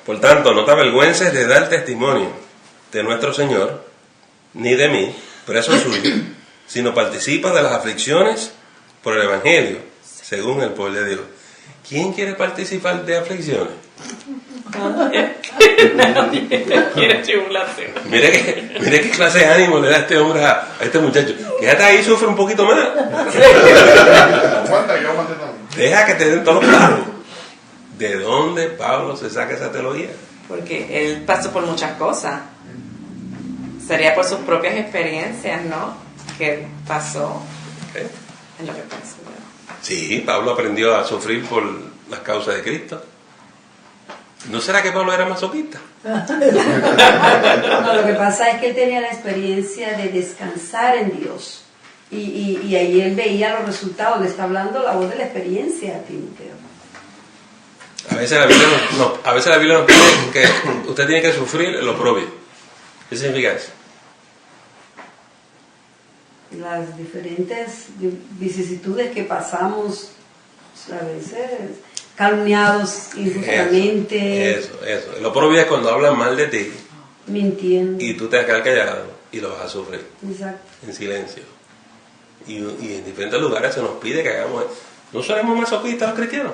Por tanto, no te avergüences de dar testimonio de nuestro Señor, ni de mí, preso suyo, sino participa de las aflicciones por el Evangelio, según el poder de Dios. ¿Quién quiere participar de aflicciones? Nadie quiere tribulación. Mire qué clase de ánimo le da este hombre a este muchacho. Quédate ahí, sufre un poquito más. Deja que te den todos los palos. ¿De dónde Pablo se saca esa teología? Porque él pasó por muchas cosas. Sería por sus propias experiencias, ¿no? Que él pasó. ¿Okay? En lo que pasó. Sí, Pablo aprendió a sufrir por las causas de Cristo. ¿No será que Pablo era masoquista? No, lo que pasa es que él tenía la experiencia de descansar en Dios. Y ahí él veía los resultados. Le está hablando la voz de la experiencia, Timoteo. A veces la Biblia nos pide que usted tiene que sufrir lo propio. ¿Qué significa eso? Las diferentes vicisitudes que pasamos, a veces calumniados injustamente. Eso. Lo propio es cuando hablan mal de ti. Mintiendo. Y tú te quedas callado y lo vas a sufrir. Exacto. En silencio. Y en diferentes lugares se nos pide que hagamos eso. ¿No seremos masoquistas los cristianos?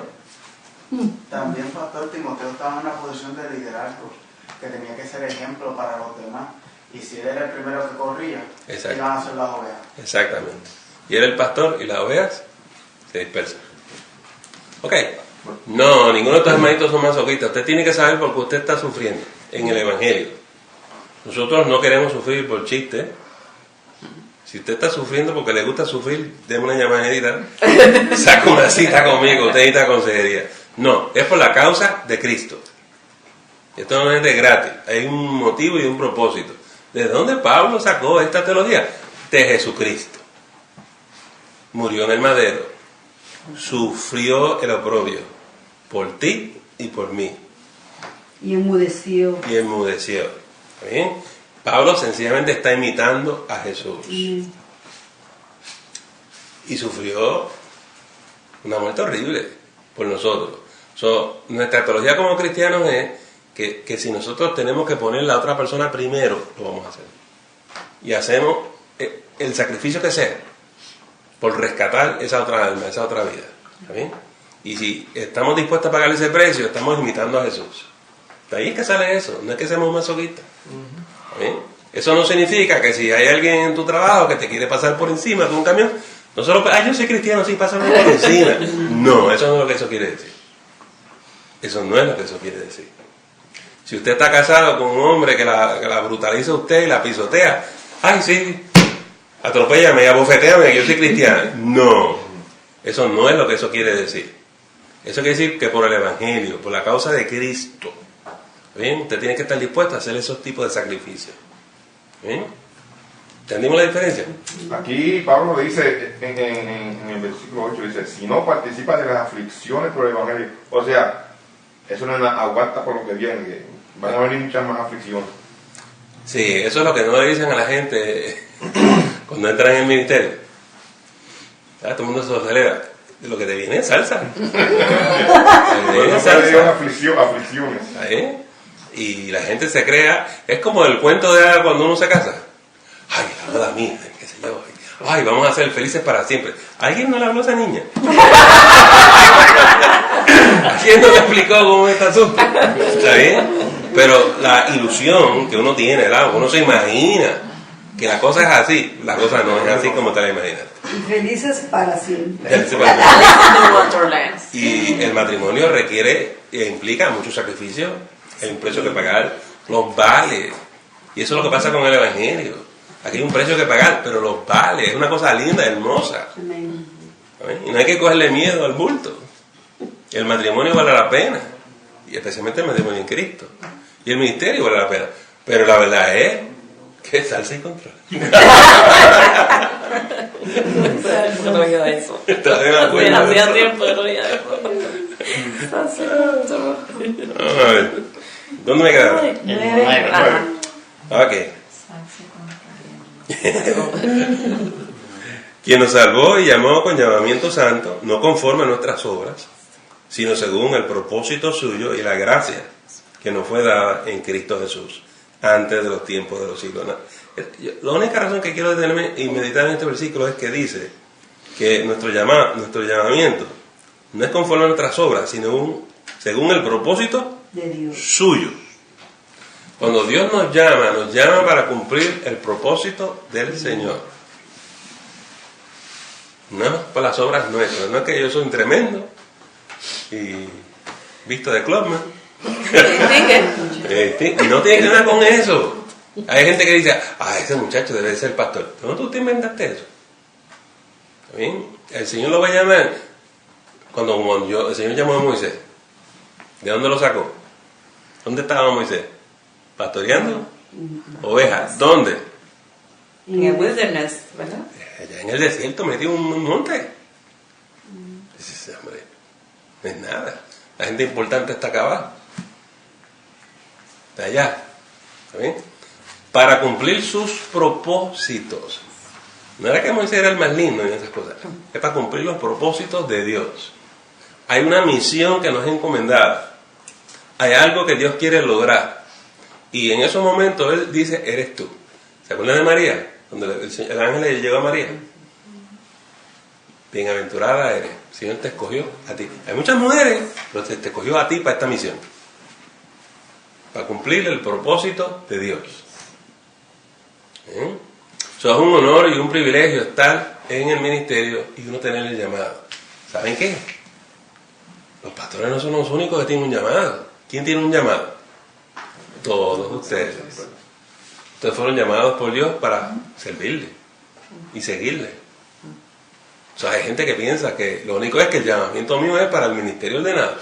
También Pastor Timoteo estaba en una posición de liderazgo, que tenía que ser ejemplo para los demás. Y si él era el primero que corría, iban a ser las ovejas. Exactamente. Y él el pastor y las ovejas se dispersan. Ok. No, ninguno de estos hermanitos son masoquistas. Usted tiene que saber por qué usted está sufriendo en el Evangelio. Nosotros no queremos sufrir por chiste. Si usted está sufriendo porque le gusta sufrir, déme una llamadita, saca una cita conmigo, usted necesita consejería. No, es por la causa de Cristo. Esto no es de gratis, hay un motivo y un propósito. ¿De dónde Pablo sacó esta teología? De Jesucristo. Murió en el madero, sufrió el oprobio por ti y por mí. Y enmudeció. ¿Está bien? Pablo sencillamente está imitando a Jesús. Y sufrió una muerte horrible por nosotros. Nuestra teología como cristianos es que si nosotros tenemos que poner a la otra persona primero, lo vamos a hacer. Y hacemos el sacrificio que sea por rescatar esa otra alma, esa otra vida. ¿Está bien? Y si estamos dispuestos a pagar ese precio, estamos imitando a Jesús. De ahí es que sale eso, no es que seamos masoquistas. ¿Bien? Eso no significa que si hay alguien en tu trabajo que te quiere pasar por encima con un camión, no solo, yo soy cristiano, sí, pásame por encima. No, eso no es lo que eso quiere decir. Eso no es lo que eso quiere decir. Si usted está casado con un hombre que la brutaliza a usted y la pisotea, ay sí, atropéllame, abofetéame, que yo soy cristiano. No, Eso no es lo que eso quiere decir. Eso quiere decir que por el Evangelio, por la causa de Cristo, ¿bien? Usted tiene que estar dispuesto a hacer esos tipos de sacrificios. ¿Bien? ¿Entendimos la diferencia? Aquí Pablo dice en el versículo 8, dice, si no participas de las aflicciones por el Evangelio. O sea, eso no es una aguanta por lo que viene, que van a venir muchas más aflicciones. Sí, eso es lo que no le dicen a la gente cuando entran en el ministerio. Todo el mundo se acelera. Lo que te viene es salsa. Aflicciones. ¿Ahí? Y la gente se crea, es como el cuento de cuando uno se casa. Ay, la boda mía, qué sé yo. Ay, vamos a ser felices para siempre. ¿Alguien no le habló a esa niña? ¿Quién no le explicó cómo está su? ¿Está bien? Pero la ilusión que uno tiene, ¿verdad? Uno se imagina que la cosa es así. La cosa no es así como te la imaginas. Y felices para siempre. Y el matrimonio requiere e implica mucho sacrificio, hay un precio que pagar, los vale. Y eso es lo que pasa con el Evangelio. Aquí hay un precio que pagar, pero los vale. Es una cosa linda, hermosa. Amén. Y no hay que cogerle miedo al bulto. El matrimonio vale la pena. Y especialmente el matrimonio en Cristo. Y el ministerio vale la pena. Pero la verdad es que salsa y control. No oía eso. Hacía Hacía tiempo que no oía eso. Vamos a ver. ¿Dónde me quedaba? 9. Ajá. Ok. Quien nos salvó y llamó con llamamiento santo, no conforme a nuestras obras, sino según el propósito suyo y la gracia que nos fue dada en Cristo Jesús, antes de los tiempos de los siglos. La única razón que quiero detenerme y meditar en este versículo es que dice que nuestro llamamiento no es conforme a nuestras obras, sino según el propósito De Dios. suyo. Cuando Dios nos llama para cumplir el propósito del Señor. No por las obras nuestras. No es que yo soy un tremendo y visto de clubman. Y no tiene que ver con eso. Hay gente que dice, ese muchacho debe ser pastor. No, tú te inventaste eso. ¿Está bien? El Señor lo va a llamar. Cuando el Señor llamó a Moisés, ¿de dónde lo sacó? ¿Dónde estaba Moisés? ¿Pastoreando? Ovejas. ¿Dónde? En el wilderness, ¿verdad? Allá en el desierto, metido en un monte. Dices, hombre, no es nada. La gente importante está acá abajo. Está allá. ¿Está bien? Para cumplir sus propósitos. No era que Moisés era el más lindo en esas cosas. Es para cumplir los propósitos de Dios. Hay una misión que nos es encomendada. Hay algo que Dios quiere lograr. Y en esos momentos Él dice, eres tú. ¿Se acuerdan de María? Cuando el ángel le llegó a María. Bienaventurada eres. El Señor te escogió a ti. Hay muchas mujeres, pero te escogió a ti para esta misión. Para cumplir el propósito de Dios. Eso es un honor y un privilegio estar en el ministerio y uno tener el llamado. ¿Saben qué? Los pastores no son los únicos que tienen un llamado. ¿Quién tiene un llamado? Todos ustedes. Ustedes fueron llamados por Dios para servirle y seguirle. O sea, hay gente que piensa que lo único es que el llamamiento mío es para el ministerio ordenado.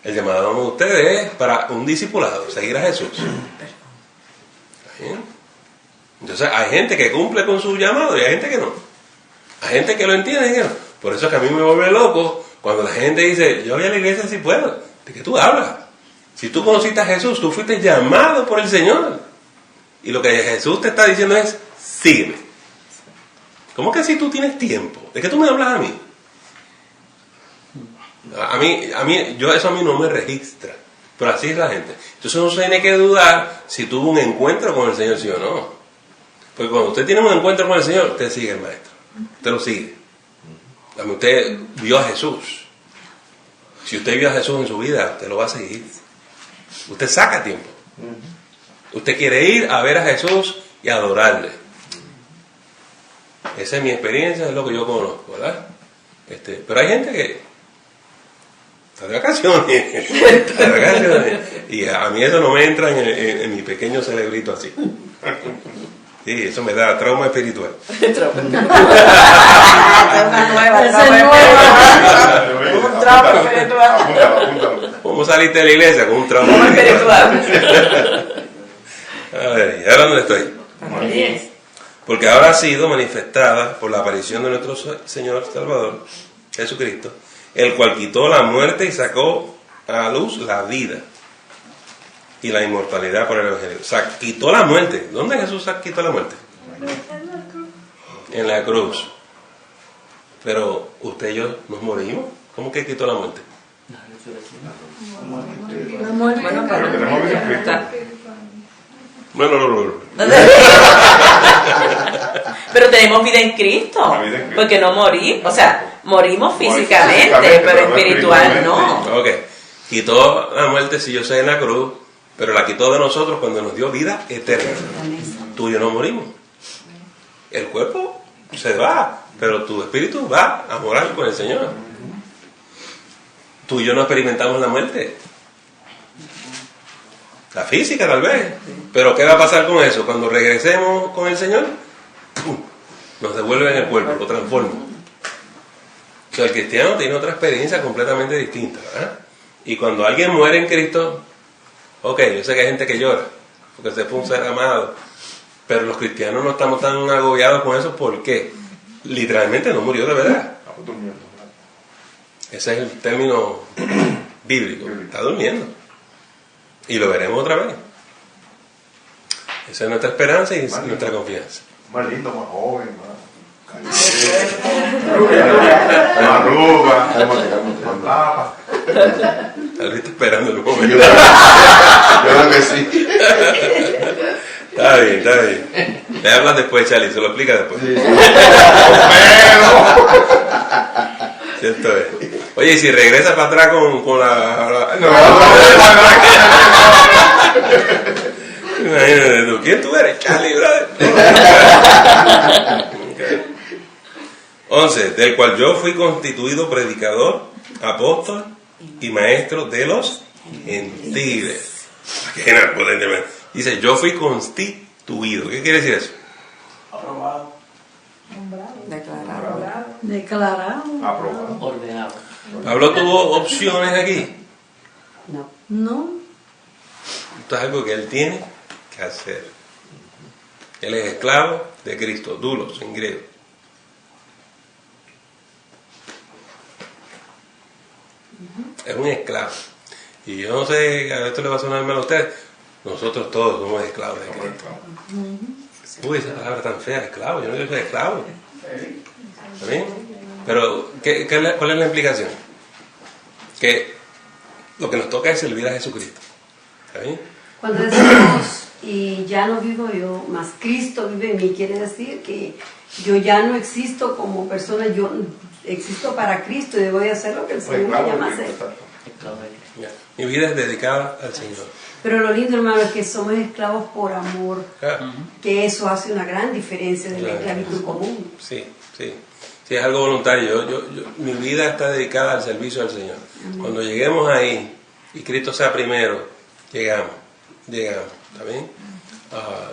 El llamado de ustedes es para un discipulado, seguir a Jesús. ¿Está bien? Entonces hay gente que cumple con su llamado y hay gente que no. Hay gente que lo entiende y que no. Por eso es que a mí me vuelve loco cuando la gente dice, yo voy a la iglesia si puedo. ¿De qué tú hablas? Si tú conociste a Jesús, tú fuiste llamado por el Señor. Y lo que Jesús te está diciendo es, sígueme. ¿Cómo que si tú tienes tiempo? ¿De qué tú me hablas a mí? Eso a mí no me registra. Pero así es la gente. Entonces uno se tiene que dudar si tuvo un encuentro con el Señor, sí o no. Porque cuando usted tiene un encuentro con el Señor, usted sigue al Maestro. Usted lo sigue. Cuando usted vio a Jesús. Si usted vio a Jesús en su vida, usted lo va a seguir. Usted saca tiempo. Usted quiere ir a ver a Jesús y adorarle. Esa es mi experiencia, es lo que yo conozco, ¿verdad? Pero hay gente que está de vacaciones. Y a mí eso no me entra en mi pequeño cerebrito así. Sí, eso me da trauma espiritual. Esa es nueva. saliste de la iglesia con un trauma espiritual. A ver, ¿y ahora dónde estoy? Porque ahora ha sido manifestada por la aparición de nuestro Señor Salvador, Jesucristo, el cual quitó la muerte y sacó a luz la vida y la inmortalidad por el Evangelio. O sea, quitó la muerte. ¿Dónde Jesús quitó la muerte? En la cruz. Pero usted y yo nos morimos. ¿Cómo que quitó la muerte? Bueno, Pero tenemos vida en Cristo, porque no morimos, o sea, morimos físicamente, pero espiritual no. Ok, quitó la muerte si yo soy en la cruz, pero la quitó de nosotros cuando nos dio vida eterna. Tú y yo no morimos. El cuerpo se va, pero tu espíritu va a morar con el Señor. Tú y yo no experimentamos la muerte. La física tal vez. Pero ¿qué va a pasar con eso? Cuando regresemos con el Señor, ¡pum!, nos devuelven el cuerpo, lo transforman. O sea, el cristiano tiene otra experiencia completamente distinta, ¿verdad? Y cuando alguien muere en Cristo, ok, yo sé que hay gente que llora, porque se fue un ser amado, pero los cristianos no estamos tan agobiados con eso porque literalmente no murió de verdad. Ese es el término bíblico, está durmiendo. Y lo veremos otra vez. Esa es nuestra esperanza y nuestra confianza. Más lindo, más joven, más arruga, más tapa. Tal vez está esperando el momento. Yo creo que sí. Está bien, está bien. Le hablas después, Charlie, se lo explica después. Cierto es. Oye, y si regresa para atrás con la... Imagínate tú, ¿quién tú eres? Charlie, brother. Okay. 11. Del cual yo fui constituido predicador, apóstol y maestro de los gentiles. Dice, yo fui constituido. ¿Qué quiere decir eso? Aprobado. Declarado. Aprobado. Ordenado. Pablo tuvo opciones aquí. No. Esto es algo que él tiene que hacer. Él es esclavo de Cristo, doulos en griego. Es un esclavo. Y yo no sé, a esto le va a sonar mal a ustedes, nosotros todos somos esclavos de Cristo. Uy, esa palabra tan fea, esclavo, yo no quiero ser esclavo. ¿Está bien? Pero, ¿cuál es la implicación? Que lo que nos toca es servir a Jesucristo. ¿Está bien? Cuando decimos, y ya no vivo yo, más Cristo vive en mí, quiere decir que yo ya no existo como persona, yo existo para Cristo y voy a hacer lo que el Señor me llama a hacer. Mi vida es dedicada al Señor. Pero lo lindo, hermano, es que somos esclavos por amor, que eso hace una gran diferencia de la esclavitud común. Sí, sí. Sí, es algo voluntario. Mi vida está dedicada al servicio al Señor. Cuando lleguemos ahí y Cristo sea primero, llegamos, ¿está bien?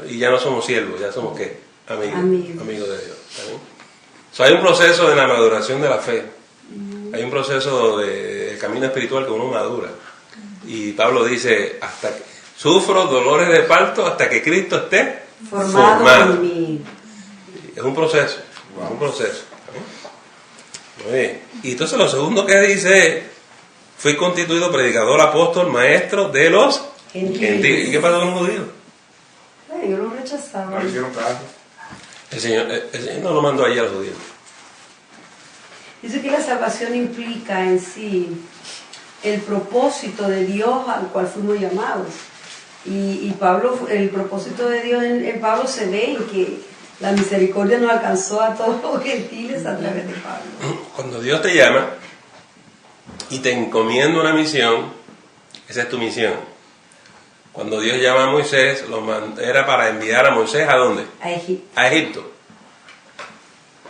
Y ya no somos siervos, ya somos ¿qué? Amigos de Dios, ¿está bien? Hay un proceso de la maduración de la fe. Hay un proceso de camino espiritual que uno madura. Y Pablo dice, hasta que sufro dolores de parto hasta que Cristo esté formado en mí. Es un proceso, es un proceso. Muy bien. Y entonces lo segundo que dice, fui constituido predicador, apóstol, maestro de los gentiles. ¿Y qué pasó con los judíos? Ellos lo rechazaban. El Señor no lo mandó allí a los judíos. Dice que la salvación implica en sí el propósito de Dios al cual fuimos llamados. Y Pablo, el propósito de Dios en Pablo se ve en que la misericordia nos alcanzó a todos los gentiles a través de Pablo. Cuando Dios te llama y te encomienda una misión, esa es tu misión. Cuando Dios llama a Moisés, era para enviar a Moisés ¿a dónde? A Egipto. A Egipto.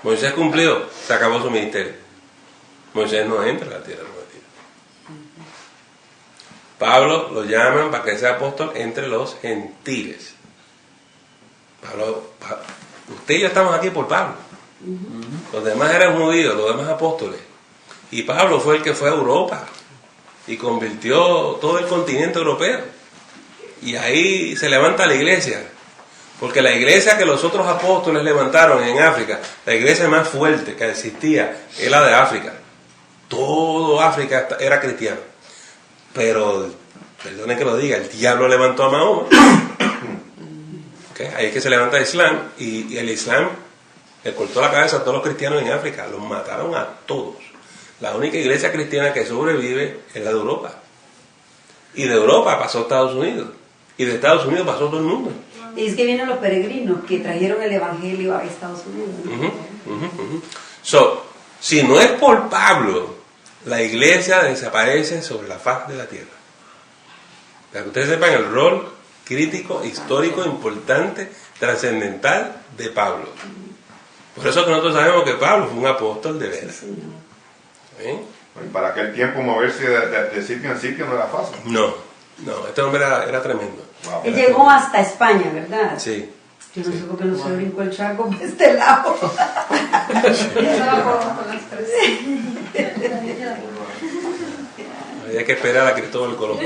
Moisés cumplió, se acabó su ministerio. Moisés no entra a la tierra prometida. Pablo lo llaman para que sea apóstol entre los gentiles. Usted y yo estamos aquí por Pablo. Los demás eran judíos, los demás apóstoles. Y Pablo fue el que fue a Europa y convirtió todo el continente europeo. Y ahí se levanta la iglesia. Porque la iglesia que los otros apóstoles levantaron en África, la iglesia más fuerte que existía, es la de África. Todo África era cristiano. Pero, perdone que lo diga, el diablo levantó a Mahoma. ¿Okay? Ahí es que se levanta el Islam. Y el Islam le cortó la cabeza a todos los cristianos en África. Los mataron a todos. La única iglesia cristiana que sobrevive es la de Europa. Y de Europa pasó a Estados Unidos. Y de Estados Unidos pasó todo el mundo. Y es que vienen los peregrinos que trajeron el evangelio a Estados Unidos. So, si no es por Pablo, la iglesia desaparece sobre la faz de la tierra. Para que ustedes sepan el rol crítico, histórico, importante, trascendental de Pablo. Por eso que nosotros sabemos que Pablo fue un apóstol de veras. ¿Sí? Y para aquel tiempo moverse de sitio en sitio no era fácil. No, este hombre era tremendo. Wow. Él llegó hasta España, ¿verdad? Sí. Yo no sé por qué no se brincó el charco por este lado. Había que esperar a Cristóbal Colón.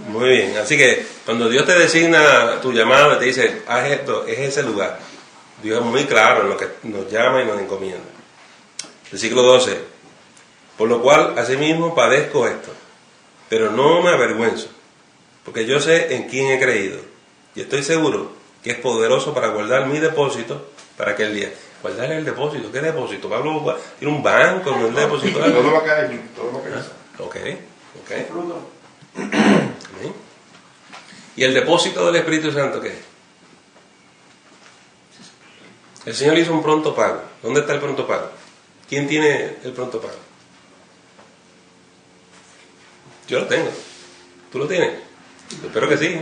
Muy bien. Así que cuando Dios te designa tu llamado, te dice, haz esto, es ese lugar. Dios es muy claro en lo que nos llama y nos encomienda. Versículo 12. Por lo cual, asimismo, padezco esto, pero no me avergüenzo, porque yo sé en quién he creído, y estoy seguro que es poderoso para guardar mi depósito para aquel día. Guardar el depósito. ¿Qué depósito? Pablo tiene un banco, no un depósito. Todo lo que hay, todo lo que hay. Ok. ¿Y el depósito del Espíritu Santo qué es? El Señor hizo un pronto pago. ¿Dónde está el pronto pago? ¿Quién tiene el pronto pago? Yo lo tengo. ¿Tú lo tienes? Espero que sí.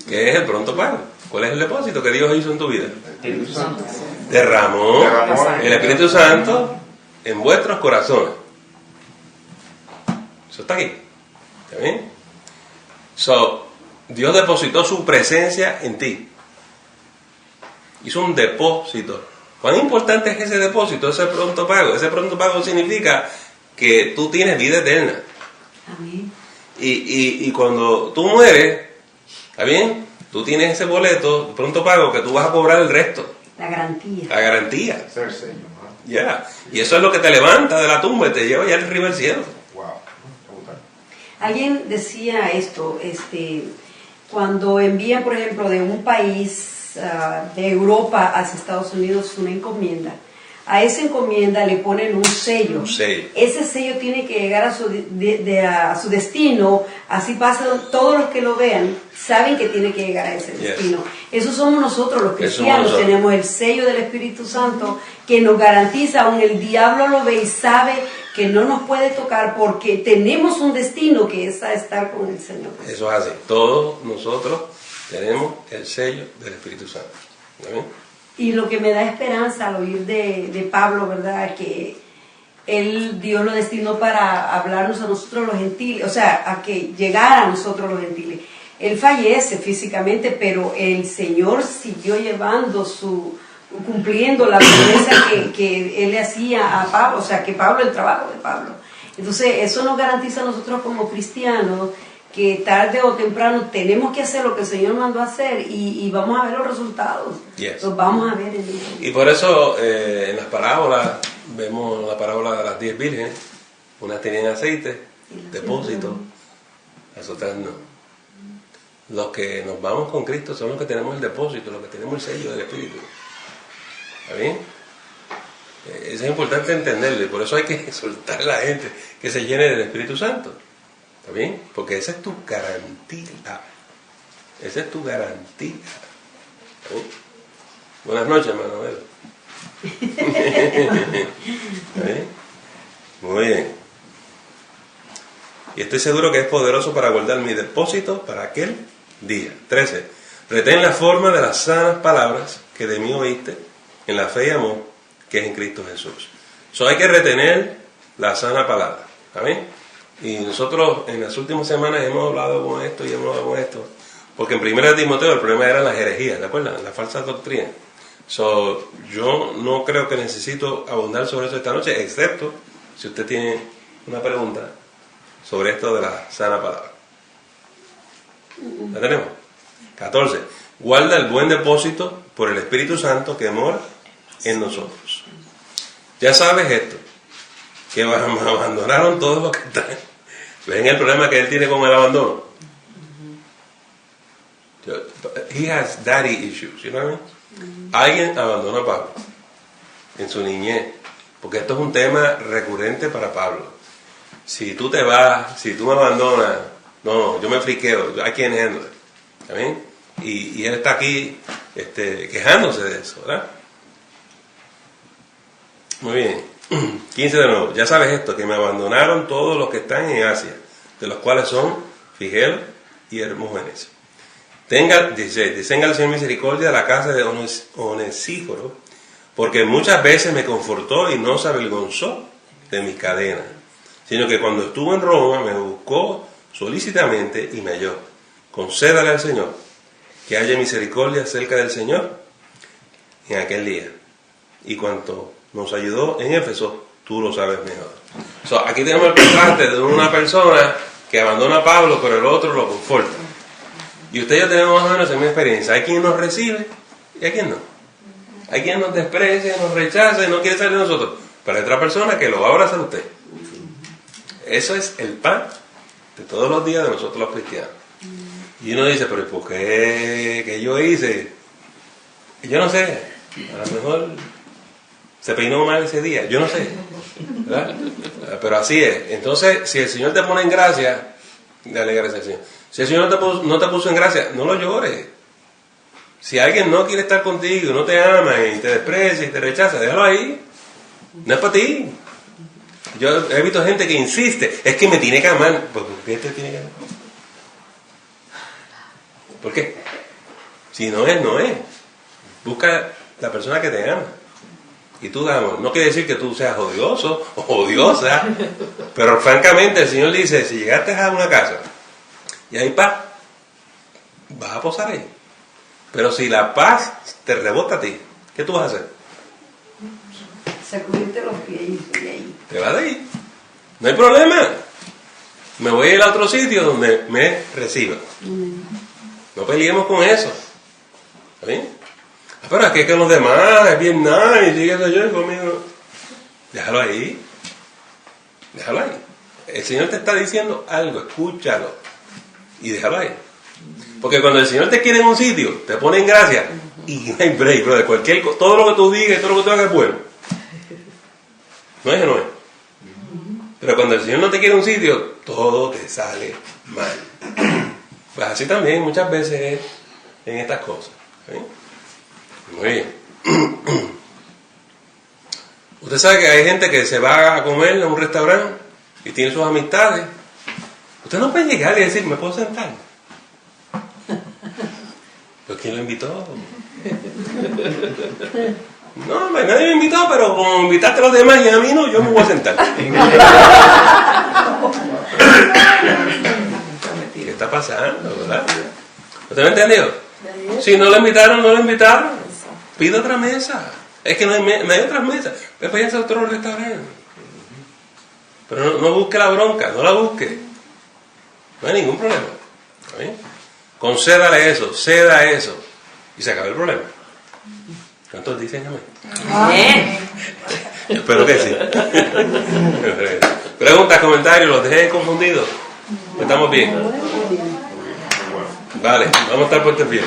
¿Qué es el pronto pago? ¿Cuál es el depósito que Dios hizo en tu vida? Derramó el Espíritu Santo en vuestros corazones. Eso está aquí. ¿Está bien? Dios depositó su presencia en ti. Hizo un depósito. ¿Cuán importante es ese depósito, ese pronto pago? Ese pronto pago significa que tú tienes vida eterna. Amén. Y cuando tú mueres, ¿está bien? Tú tienes ese boleto, pronto pago, que tú vas a cobrar el resto. La garantía. La garantía. Ser sello, ¿no? Ya. Y eso es lo que te levanta de la tumba y te lleva ya arriba del cielo. Wow. Alguien decía esto, cuando envían, por ejemplo, de un país de Europa hacia Estados Unidos una encomienda, a esa encomienda le ponen un sello. Ese sello tiene que llegar a su destino, así pasa, todos los que lo vean saben que tiene que llegar a ese destino. Eso somos nosotros los cristianos, tenemos el sello del Espíritu Santo que nos garantiza, aun el diablo lo ve y sabe que no nos puede tocar porque tenemos un destino que es a estar con el Señor. Eso es así, todos nosotros tenemos el sello del Espíritu Santo. ¿Está bien? Y lo que me da esperanza al oír de Pablo, ¿verdad? Que Dios lo destinó para hablarnos a nosotros los gentiles, o sea, a que llegara a nosotros los gentiles. Él fallece físicamente, pero el Señor siguió cumpliendo la promesa que Él le hacía a Pablo, o sea, que el trabajo de Pablo. Entonces, eso nos garantiza a nosotros como cristianos que tarde o temprano tenemos que hacer lo que el Señor mandó a hacer y vamos a ver los resultados. Los vamos a ver en el... Y por eso en las parábolas vemos la parábola de las 10 vírgenes. Unas tenían aceite, depósito, las otras no. Los que nos vamos con Cristo son los que tenemos el depósito, los que tenemos el sello del Espíritu. ¿Está bien? Eso es importante entenderlo y por eso hay que soltar a la gente que se llene del Espíritu Santo. ¿Está bien? Porque esa es tu garantía. Esa es tu garantía. Buenas noches, hermano. ¿Está bien? Muy bien. Y estoy seguro que es poderoso para guardar mi depósito para aquel día. 13. Retén la forma de las sanas palabras que de mí oíste en la fe y amor que es en Cristo Jesús. Hay que retener la sana palabra. ¿Está bien? Y nosotros en las últimas semanas hemos hablado con esto y hemos hablado con esto. Porque en 1 Timoteo el problema eran las herejías, ¿de acuerdo? Las falsas doctrinas. So, yo no creo que necesito abundar sobre eso esta noche, excepto si usted tiene una pregunta sobre esto de la sana palabra. ¿La tenemos? 14. Guarda el buen depósito por el Espíritu Santo que mora en nosotros. Ya sabes esto, que me abandonaron todos los que están. ¿Ven el problema que él tiene con el abandono? He has daddy issues, you know what I mean? Alguien abandonó a Pablo en su niñez, porque esto es un tema recurrente para Pablo. Si tú te vas, si tú me abandonas, no, yo me friqueo, I can't handle it. ¿Amén? Y él está aquí quejándose de eso, ¿verdad? Muy bien. 15 de nuevo. Ya sabes esto, que me abandonaron todos los que están en Asia, de los cuales son Figelo y Hermógenes. 16. Tenga el Señor misericordia de la casa de Onesíforo, porque muchas veces me confortó y no se avergonzó de mis cadenas, sino que cuando estuvo en Roma me buscó solícitamente y me halló. Concédale al Señor que haya misericordia acerca del Señor en aquel día. Y cuanto nos ayudó en Éfeso, tú lo sabes mejor. So, aquí tenemos el contraste de una persona que abandona a Pablo, pero el otro lo conforta. Y usted y yo tenemos más o menos esa misma experiencia. Hay quien nos recibe y hay quien no. Hay quien nos desprecia, nos rechaza y no quiere salir de nosotros. Pero hay otra persona que lo va a abrazar a usted. Eso es el pan de todos los días de nosotros los cristianos. Y uno dice, pero ¿por qué? ¿Qué yo hice? Yo no sé. A lo mejor se peinó mal ese día. Yo no sé. ¿Verdad? Pero así es. Entonces, si el Señor te pone en gracia, dale gracias al Señor. Si el Señor no te puso en gracia, no lo llores. Si alguien no quiere estar contigo, no te ama y te desprecia y te rechaza, déjalo ahí. No es para ti. Yo he visto gente que insiste, es que me tiene que amar. ¿Por qué te tiene que amar? ¿Por qué? Si no es, no es. Busca la persona que te ama. Y tú damos. No quiere decir que tú seas odioso o odiosa, pero francamente el Señor dice, si llegaste a una casa y hay paz, vas a posar ahí. Pero si la paz te rebota a ti, ¿qué tú vas a hacer? Sacudirte los pies y ahí. Te vas de ahí. No hay problema. Me voy a ir a otro sitio donde me reciban. No peleemos con eso. ¿Está bien? Pero es que los demás es bien nice y eso yo conmigo. Déjalo ahí. Déjalo ahí. El Señor te está diciendo algo, escúchalo. Y déjalo ahí. Porque cuando el Señor te quiere en un sitio, te pone en gracia. Y no hay break, brother. Todo lo que tú digas y todo lo que tú hagas es bueno. No es que no es. Pero cuando el Señor no te quiere en un sitio, todo te sale mal. Pues así también muchas veces es en estas cosas. ¿Sí? Muy bien. Usted sabe que hay gente que se va a comer a un restaurante y tiene sus amistades. Usted no puede llegar y decir, ¿me puedo sentar? ¿Pues quién lo invitó? No, nadie me invitó, pero como invitaste a los demás y a mí no, yo me voy a sentar. ¿Qué está pasando, verdad? ¿Usted me entendió? Si no lo invitaron, no lo invitaron. Pide otra mesa. Es que no hay otras mesas. Pues vaya a otro restaurante. Pero no busque la bronca, no la busque. No hay ningún problema. ¿Está bien? Concédale eso, ceda eso. Y se acaba el problema. ¿Cuántos dicen amén? Amén. Espero que sí. Preguntas, comentarios, los dejé confundidos. ¿Estamos bien? Vale, vamos a estar por este pie.